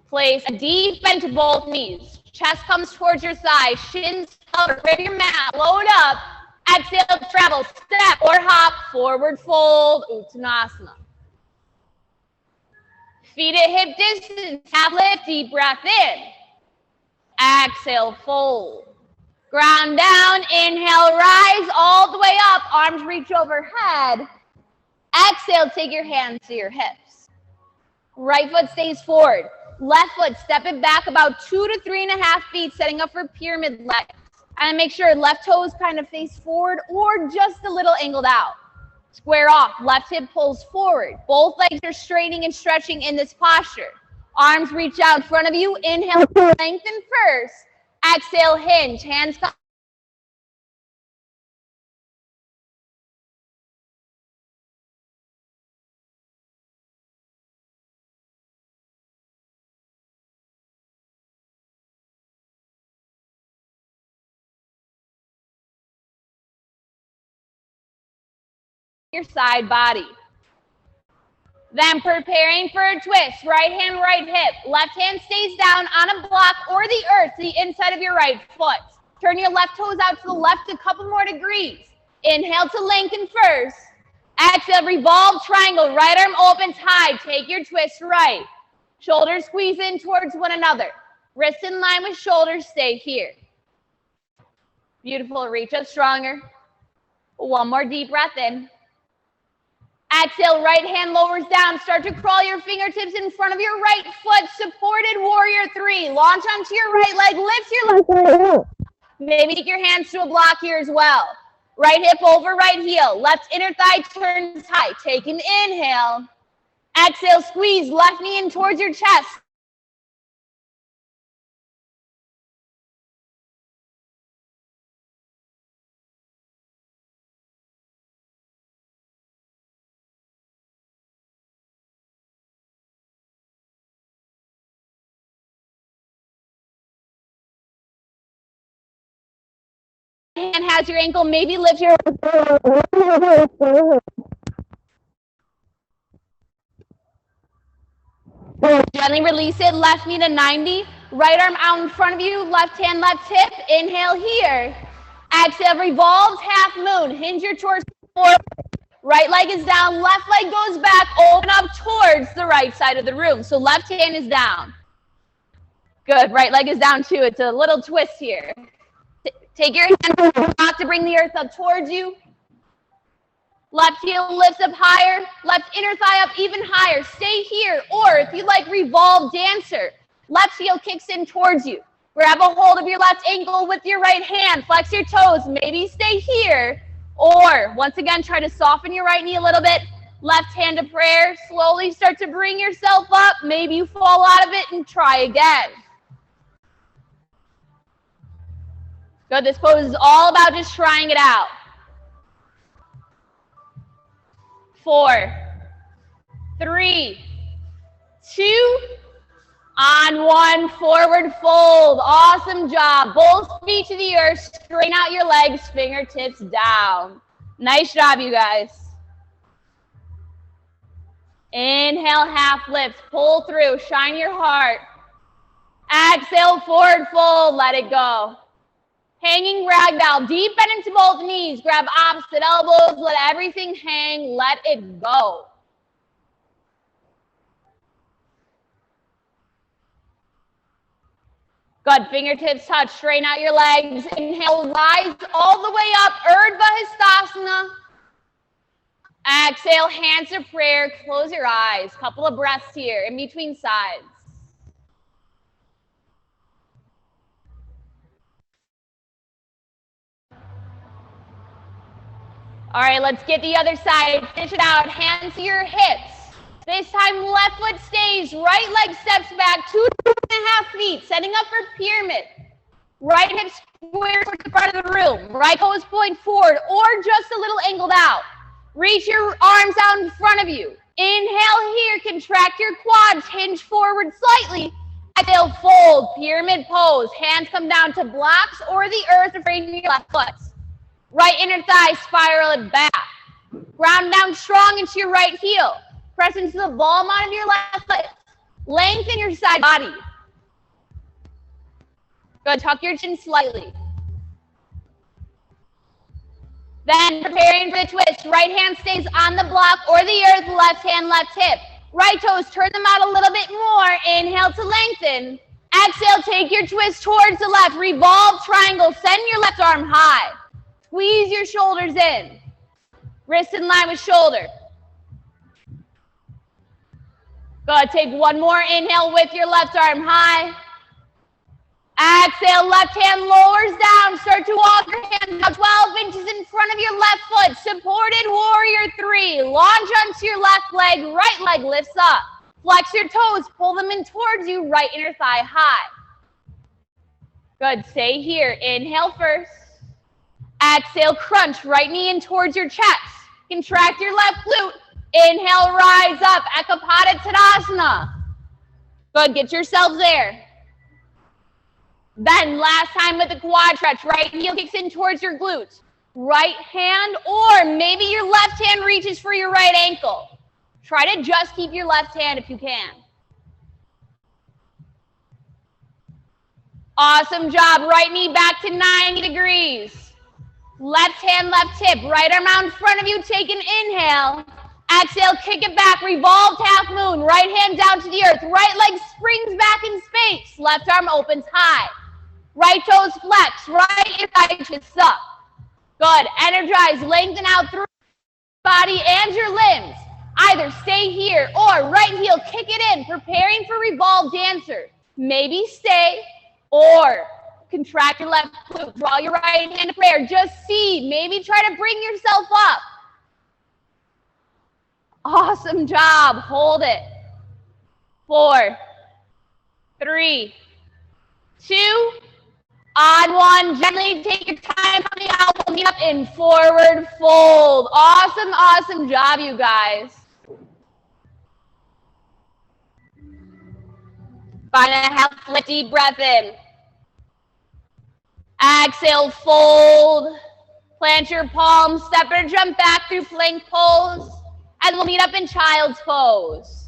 Place a deep bend to both knees. Chest comes towards your thigh, shins cover, grab your mat, load up. Exhale, travel, step or hop, forward fold, Uttanasana. Feet at hip distance, half lift, deep breath in. Exhale, fold. Ground down, inhale, rise all the way up, arms reach overhead. Exhale, take your hands to your hips. Right foot stays forward. Left foot, step it back about 2 to 3.5 feet, setting up for pyramid legs. And make sure left toes kind of face forward or just a little angled out. Square off, left hip pulls forward. Both legs are straightening and stretching in this posture. Arms reach out in front of you. Inhale, lengthen first. Exhale, hinge. Hands come your side body. Then preparing for a twist, right hand, right hip. Left hand stays down on a block or the earth to the inside of your right foot. Turn your left toes out to the left a couple more degrees. Inhale to lengthen first. Exhale, revolve triangle, right arm opens high. Take your twist right. Shoulders squeeze in towards one another. Wrists in line with shoulders, stay here. Beautiful, reach up stronger. One more deep breath in. Exhale, right hand lowers down. Start to crawl your fingertips in front of your right foot. Supported warrior 3. Launch onto your right leg. Lift your left leg up. Maybe take your hands to a block here as well. Right hip over right heel. Left inner thigh turns high. Take an inhale. Exhale, squeeze left knee in towards your chest. Hand has your ankle, maybe lift your gently release it, left knee to 90, right arm out in front of you, left hand, left hip, inhale here. Exhale, revolves, half moon, hinge your torso forward, right leg is down, left leg goes back, open up towards the right side of the room. So left hand is down. Good, right leg is down too, it's a little twist here. Take your hand back to bring the earth up towards you. Left heel lifts up higher. Left inner thigh up even higher. Stay here. Or if you like revolve dancer, left heel kicks in towards you. Grab a hold of your left ankle with your right hand. Flex your toes. Maybe stay here. Or once again, try to soften your right knee a little bit. Left hand to prayer. Slowly start to bring yourself up. Maybe you fall out of it and try again. Good, this pose is all about just trying it out. 4, 3, 2, on 1, forward fold. Awesome job. Both feet to the earth, straighten out your legs, fingertips down. Nice job, you guys. Inhale, half lift, pull through, shine your heart. Exhale, forward fold, let it go. Hanging ragdoll, deep bend into both knees, grab opposite elbows, let everything hang, let it go. Good, fingertips touch, straighten out your legs. Inhale, rise all the way up, Urdhva Hastasana. Exhale, hands to prayer, close your eyes. Couple of breaths here, in between sides. All right, let's get the other side. Finish it out. Hands to your hips. This time, left foot stays. Right leg steps back 2.5 feet, setting up for pyramid. Right hip square towards the front of the room. Right toes point forward or just a little angled out. Reach your arms out in front of you. Inhale here. Contract your quads. Hinge forward slightly. Exhale, fold. Pyramid pose. Hands come down to blocks or the earth to frame your left foot. Right inner thigh, spiral it back. Ground down strong into your right heel. Press into the ball mount of your left foot. Lengthen your side body. Good, tuck your chin slightly. Then preparing for the twist. Right hand stays on the block or the earth, left hand, left hip. Right toes, turn them out a little bit more. Inhale to lengthen. Exhale, take your twist towards the left. Revolve triangle, send your left arm high. Squeeze your shoulders in. Wrist in line with shoulder. Good. Take one more inhale with your left arm high. Exhale, left hand lowers down. Start to walk your hands out 12 inches in front of your left foot. Supported warrior 3. Launch onto your left leg. Right leg lifts up. Flex your toes. Pull them in towards you. Right inner thigh high. Good. Stay here. Inhale first. Exhale, crunch, right knee in towards your chest. Contract your left glute. Inhale, rise up, Ekapada Tadasana. Good, get yourselves there. Then last time with the quad stretch, right heel kicks in towards your glutes. right hand, or maybe your left hand reaches for your right ankle. Try to just keep your left hand if you can. Awesome job. Right knee back to 90 degrees. Left hand, left hip. Right arm out in front of you. Take an inhale. Exhale, kick it back. Revolved half moon. Right hand down to the earth. Right leg springs back in space. Left arm opens high. Right toes flex. Right thigh twists up. Good. Energize. Lengthen out through your body and your limbs. Either stay here or right heel, kick it in. Preparing for revolved dancer. Maybe stay or contract your left glute. Draw your right hand to prayer. Just see. Maybe try to bring yourself up. Awesome job. Hold it. 4, 3, 2, on 1. Gently take your time coming out. We'll meet up in forward fold. Awesome, awesome job, you guys. Find a healthy deep breath in. Exhale, fold. Plant your palms. Step or jump back through plank pose. And we'll meet up in child's pose.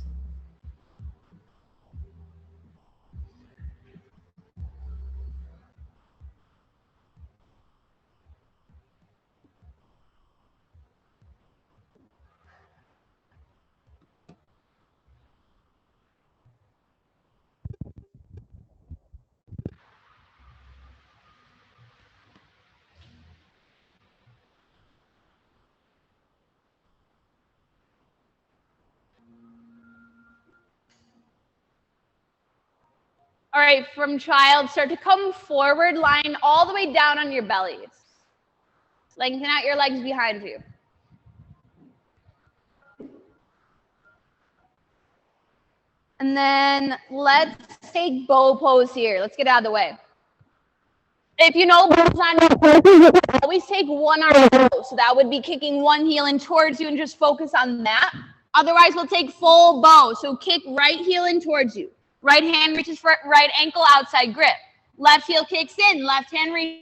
All right, from child, start to come forward, line all the way down on your bellies. Lengthen out your legs behind you. And then let's take bow pose here. Let's get out of the way. If you know bows on your always take one arm bow. So that would be kicking one heel in towards you and just focus on that. Otherwise, we'll take full bow. So kick right heel in towards you. Right hand reaches for right ankle, outside grip. Left heel kicks in, left hand reaches.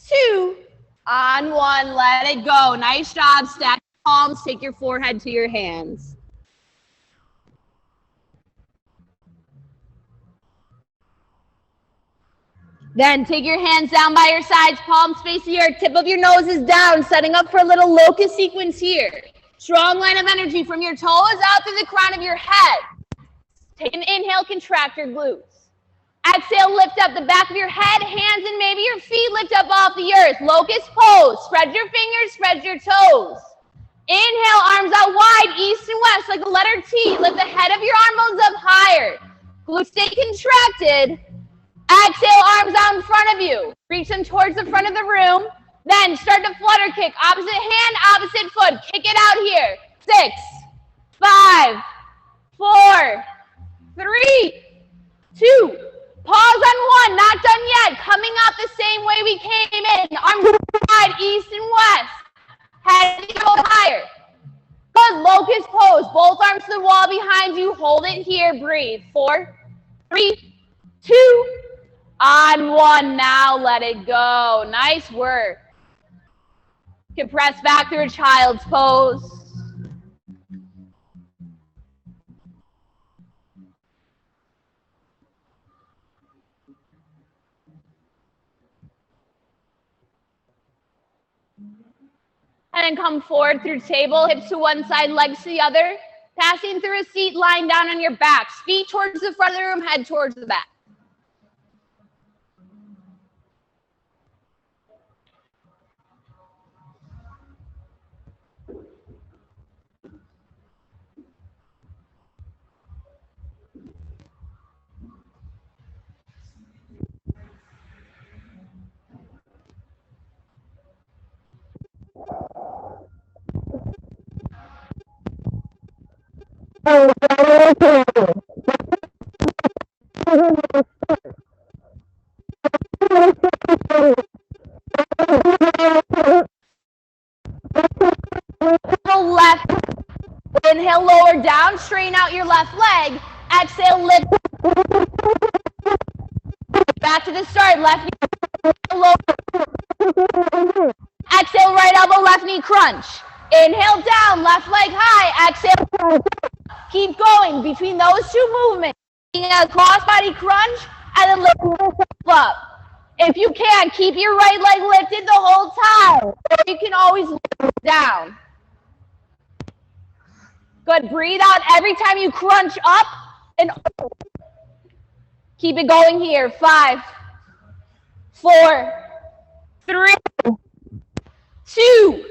Two, on 1, let it go. Nice job. Stack your palms, take your forehead to your hands. Then take your hands down by your sides, palms facing your tip of your nose is down, setting up for a little locust sequence here. Strong line of energy from your toes out through the crown of your head. Take an inhale, contract your glutes. Exhale, lift up the back of your head, hands and maybe your feet lift up off the earth. Locust pose. Spread your fingers, spread your toes. Inhale, arms out wide, east and west like a letter T. Lift the head of your arm bones up higher. Glutes stay contracted. Exhale, arms out in front of you. Reach them towards the front of the room. Then start to flutter kick. Opposite hand, opposite foot. Kick it out here. 6, 5, 4, 3, 2. Pause on 1, not done yet. Coming up the same way we came in. Arms wide, east and west. Head to go higher. Good, locust pose. Both arms to the wall behind you. Hold it here, breathe. 4, 3, 2, on 1. Now let it go. Nice work. You can press back through a child's pose. And then come forward through table, hips to one side, legs to the other. Passing through a seat, lying down on your back. Feet towards the front of the room, head towards the back. left leg. Exhale, lift. Back to the start, left knee low. Exhale, right elbow, left knee crunch. Inhale down, left leg high. Exhale, keep going between those two movements. A cross-body crunch and then lift yourself up. If you can, keep your right leg lifted the whole time. You can always lift down. Good, breathe out every time you crunch up and keep it going here. 5, 4, 3, 2.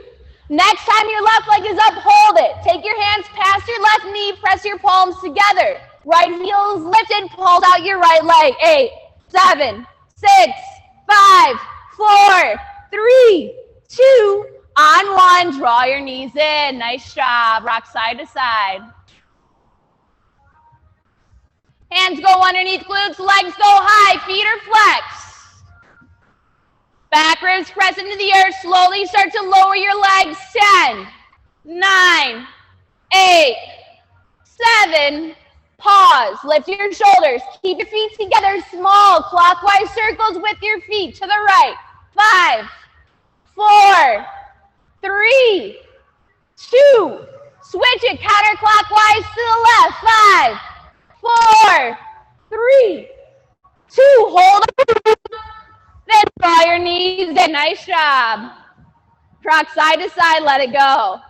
Next time your left leg is up, hold it. Take your hands past your left knee, press your palms together. Right heel is lifted, pull out your right leg. 8, 7, 6, 5, 4, 3, 2, on 1. Draw your knees in. Nice job. Rock side to side. Hands go underneath glutes, legs go high, feet are flexed. Back ribs press into the earth. Slowly start to lower your legs. 10, 9, 8, 7. Pause. Lift your shoulders. Keep your feet together. Small clockwise circles with your feet to the right. 5, 4, 3, 2. Switch it counterclockwise to the left. 5, 4, 3, 2. Hold on. Then draw your knees in. Nice job. Rock side to side. Let it go.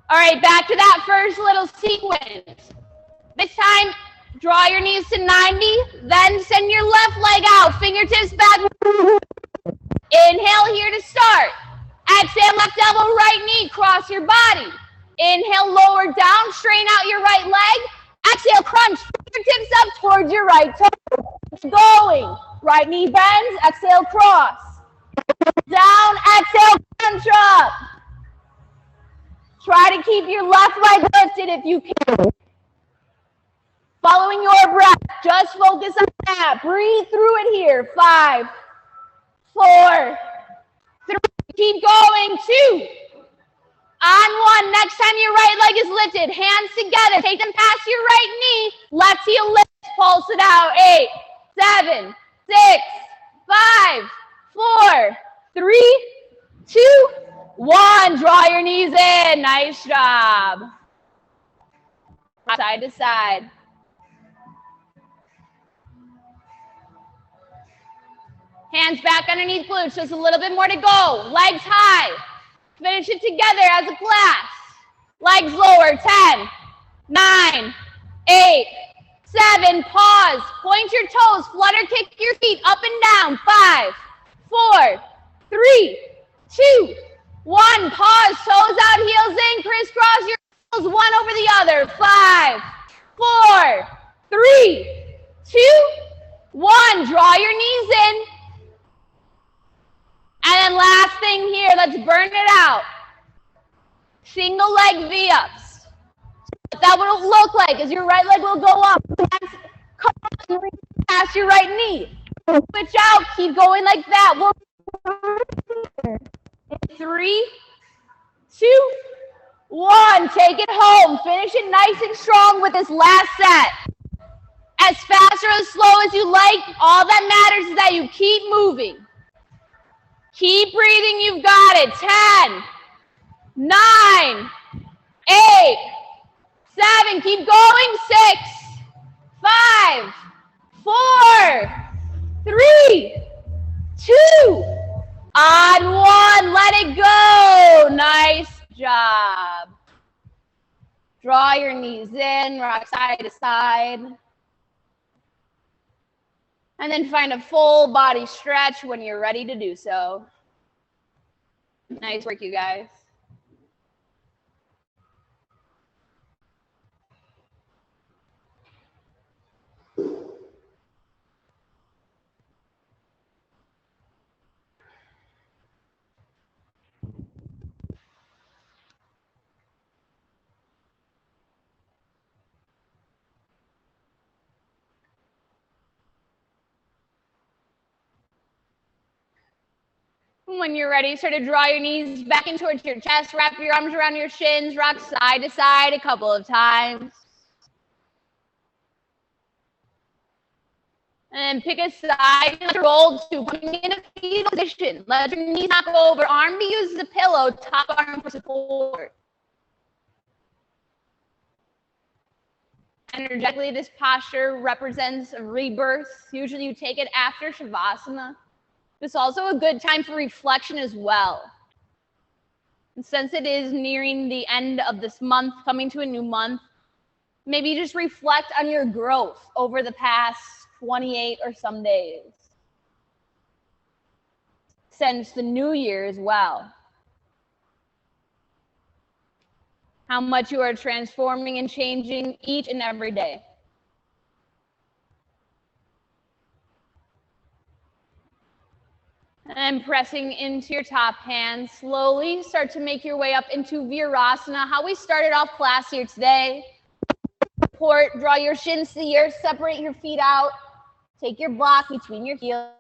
All right, back to that first little sequence. This time, draw your knees to 90, then send your left leg out, fingertips back. Inhale here to start. Exhale, left elbow, right knee, cross your body. Inhale, lower down, straighten out your right leg. Exhale, crunch, fingertips up towards your right toe. Keep going. Right knee bends, exhale, cross. Down, exhale, crunch up. Try to keep your left leg lifted if you can. Following your breath, just focus on that. Breathe through it here. 5, 4, 3. Keep going. 2. On 1. Next time your right leg is lifted, hands together. Take them past your right knee. Left heel lifts. Pulse it out. 8, 7, 6, 5, 4, 3, 2, 1. Draw your knees in. Nice job. Side to side. Hands back underneath glutes. Just a little bit more to go. Legs high. Finish it together as a class. Legs lower. 10, 9, 8, 7. Pause. Point your toes. Flutter kick your feet up and down. 5, 4, 3, 2, 1. Pause. Toes out, heels in. Crisscross your heels one over the other. 5, 4, 3, 2, 1. Draw your knees in. And then last thing here, let's burn it out. Single leg V-ups. What that will look like is your right leg will go up. Come past your right knee. Switch out, keep going like that. We'll 3, 2, 1. Take it home. Finish it nice and strong with this last set. As fast or as slow as you like, all that matters is that you keep moving. Keep breathing, you've got it. 10, 9, 8, 7, keep going. 6, 5, 4, 3, 2, on 1, let it go. Nice job. Draw your knees in, rock side to side. And then find a full body stretch when you're ready to do so. Nice work, you guys. When you're ready, start to draw your knees back in towards your chest, wrap your arms around your shins, rock side to side a couple of times. And pick a side, roll to coming in a fetal position. Let your knees knock over, arm to use the pillow, top arm for support. Energetically, this posture represents a rebirth. Usually you take it after Shavasana. It's also a good time for reflection as well. And since it is nearing the end of this month, coming to a new month, maybe just reflect on your growth over the past 28 or some days. Since the new year as well. How much you are transforming and changing each and every day. And pressing into your top hand, slowly start to make your way up into Virasana, how we started off class here today. Support, draw your shins to the earth, separate your feet out, take your block between your heels.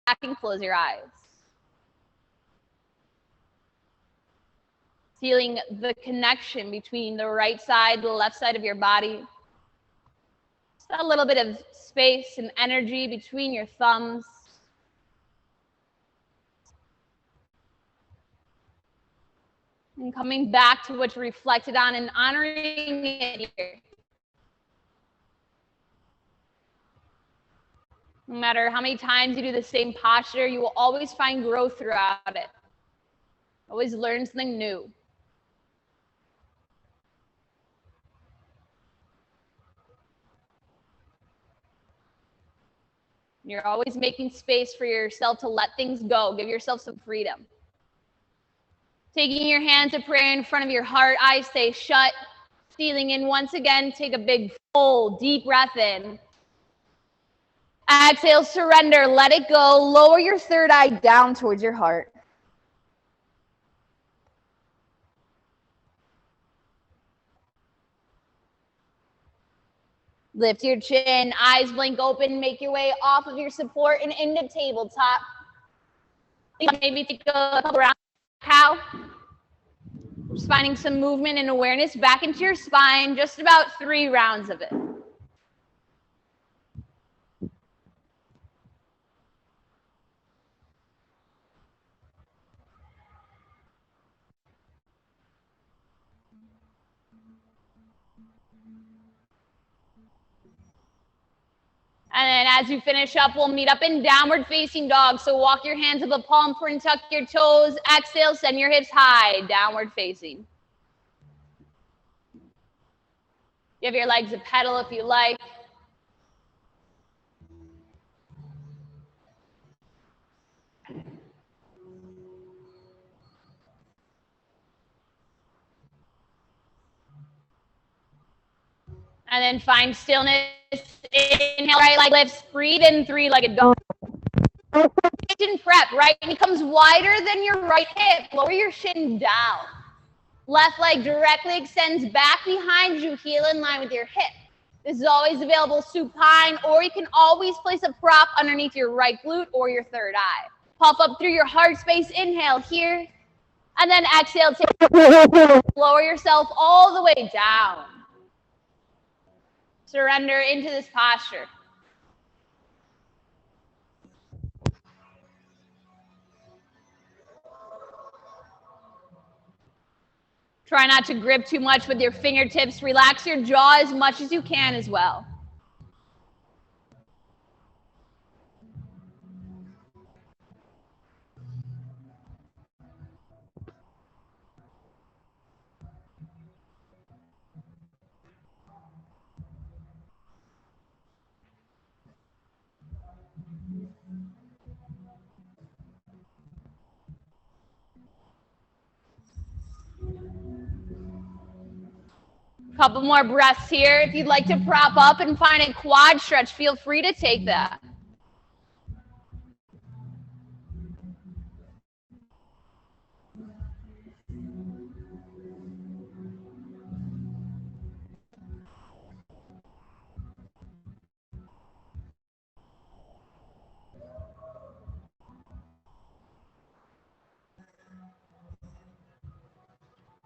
Back and close your eyes. Feeling the connection between the right side, the left side of your body. Just a little bit of space and energy between your thumbs. And coming back to what you reflected on and honoring it here. No matter how many times you do the same posture, you will always find growth throughout it. Always learn something new. You're always making space for yourself to let things go. Give yourself some freedom. Taking your hands to prayer in front of your heart, eyes stay shut. Feeling in once again, take a big, full, deep breath in. Exhale, surrender, let it go. Lower your third eye down towards your heart. Lift your chin, eyes blink open, make your way off of your support and into tabletop. Maybe take a couple rounds. Cow. Just finding some movement and awareness back into your spine, just about 3 rounds of it. And then as you finish up, we'll meet up in downward facing dog. So walk your hands up a palm print, tuck your toes. Exhale, send your hips high, downward facing. Give your legs a pedal if you like. And then find stillness. Inhale, right leg lifts. Breathe in, 3-legged dog. Shin prep, right knee comes wider than your right hip. Lower your shin down. Left leg directly extends back behind you, heel in line with your hip. This is always available supine, or you can always place a prop underneath your right glute or your third eye. Puff up through your heart space. Inhale here. And then exhale, lower yourself all the way down. Surrender into this posture. Try not to grip too much with your fingertips. Relax your jaw as much as you can as well. Couple more breaths here. If you'd like to prop up and find a quad stretch, feel free to take that.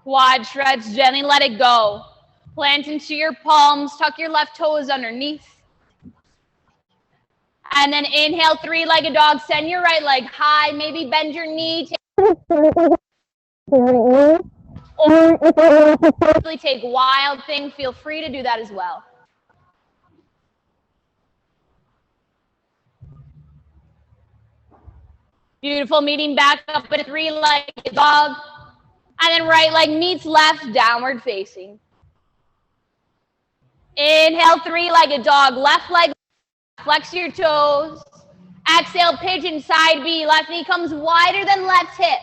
Quad stretch, gently let it go. Plant into your palms, tuck your left toes underneath. And then inhale, three-legged dog. Send your right leg high. Maybe bend your knee. Or take wild thing. Feel free to do that as well. Beautiful. Meeting back up in a three-legged dog. And then right leg meets left, downward facing. Inhale, three-legged dog. Left leg, flex your toes. Exhale, pigeon, side B. Left knee comes wider than left hip.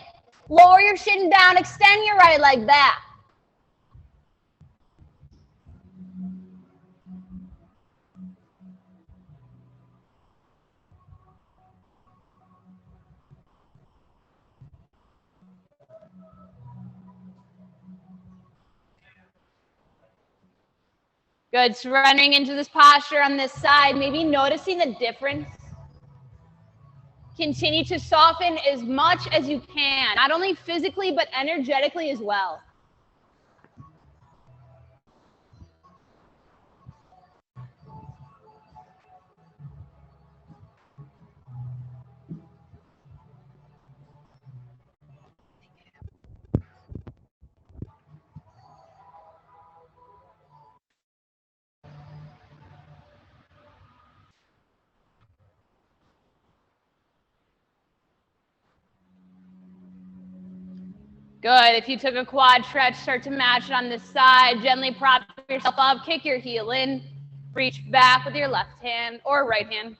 Lower your shin down, extend your right leg back. Good, surrendering into this posture on this side, maybe noticing the difference. Continue to soften as much as you can, not only physically, but energetically as well. Good, if you took a quad stretch, start to match it on this side. Gently prop yourself up, kick your heel in, reach back with your left hand or right hand.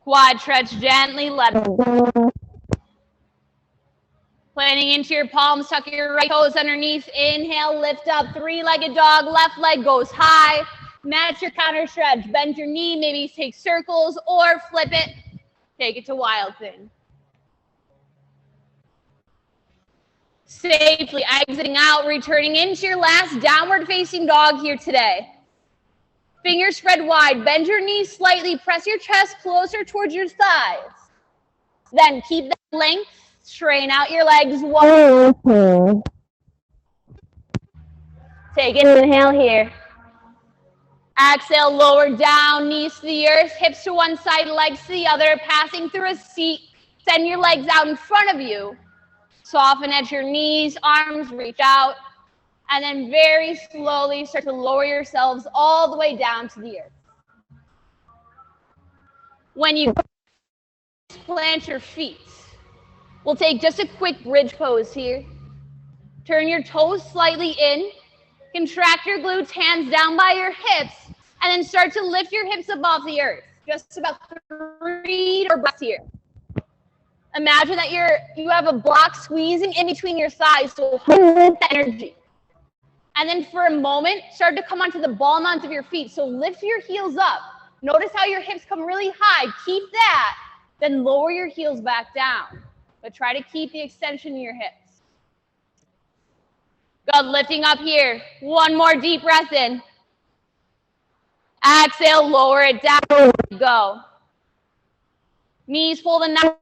Quad stretch, gently let it go. Planting into your palms, tuck your right toes underneath. Inhale, lift up, three-legged dog. Left leg goes high. Match your counter stretch. Bend your knee, maybe take circles or flip it. Take it to wild thing. Safely exiting out, returning into your last downward facing dog here today. Fingers spread wide, bend your knees slightly, press your chest closer towards your thighs. Then keep that length, strain out your legs. One. Take an inhale here. Exhale, lower down, knees to the earth, hips to one side, legs to the other, passing through a seat. Send your legs out in front of you. Soften at your knees, arms reach out, and then very slowly start to lower yourselves all the way down to the earth. When you plant your feet, we'll take just a quick bridge pose here. Turn your toes slightly in, contract your glutes, hands down by your hips, and then start to lift your hips above the earth. Just about 3 breaths here. Imagine that you have a block squeezing in between your thighs, so hold the energy. And then for a moment, start to come onto the ball mounds of your feet. So lift your heels up. Notice how your hips come really high. Keep that. Then lower your heels back down. But try to keep the extension in your hips. Good, lifting up here. One more deep breath in. Exhale, lower it down. Go. Knees pull the neck.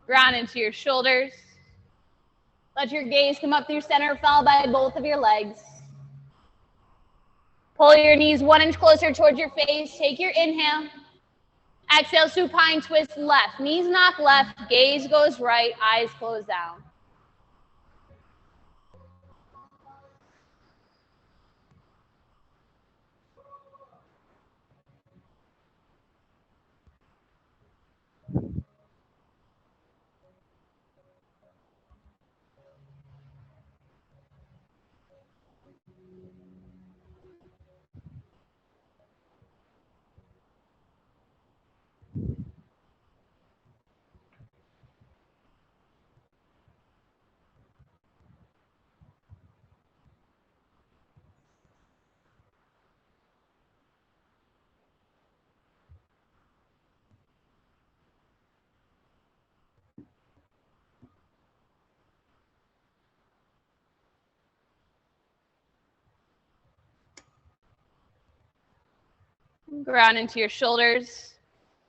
Ground into your shoulders. Let your gaze come up through center, followed by both of your legs. Pull your knees 1 inch closer towards your face. Take your inhale. Exhale, supine twist left. Knees knock left, gaze goes right, eyes close down. Ground into your shoulders.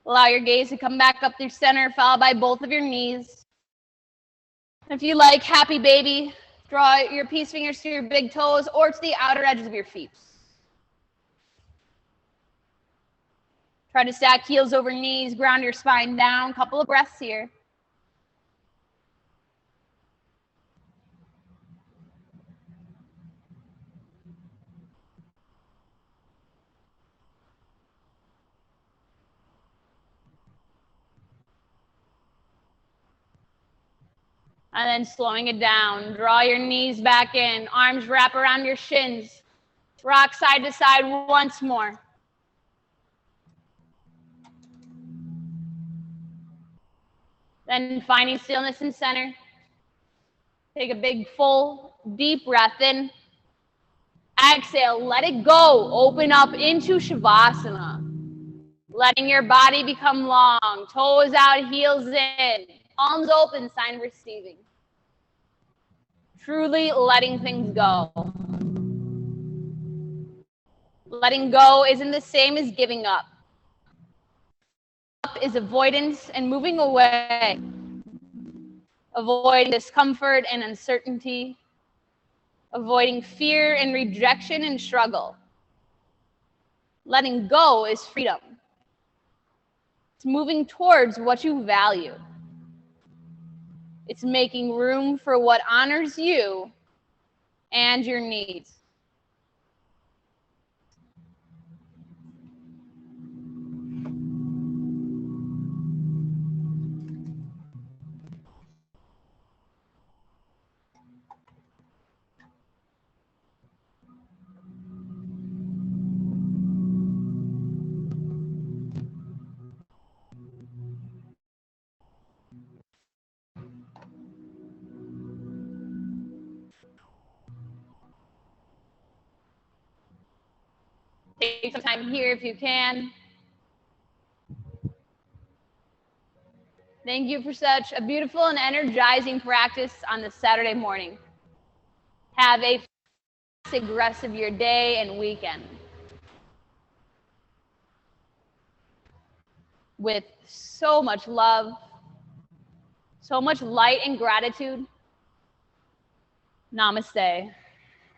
Allow your gaze to come back up through center, followed by both of your knees. If you like, happy baby, draw your peace fingers to your big toes or to the outer edges of your feet. Try to stack heels over knees, ground your spine down. Couple of breaths here. And then slowing it down, draw your knees back in, arms wrap around your shins. Rock side to side once more. Then finding stillness in center. Take a big, full, deep breath in. Exhale, let it go. Open up into Shavasana. Letting your body become long, toes out, heels in, palms open, sign of receiving. Truly letting things go. Letting go isn't the same as giving up. Up is avoidance and moving away. Avoiding discomfort and uncertainty. Avoiding fear and rejection and struggle. Letting go is freedom. It's moving towards what you value. It's making room for what honors you and your needs. Take some time here if you can. Thank you for such a beautiful and energizing practice on this Saturday morning. Have a fantastic rest of your day and weekend. With so much love, so much light and gratitude. Namaste.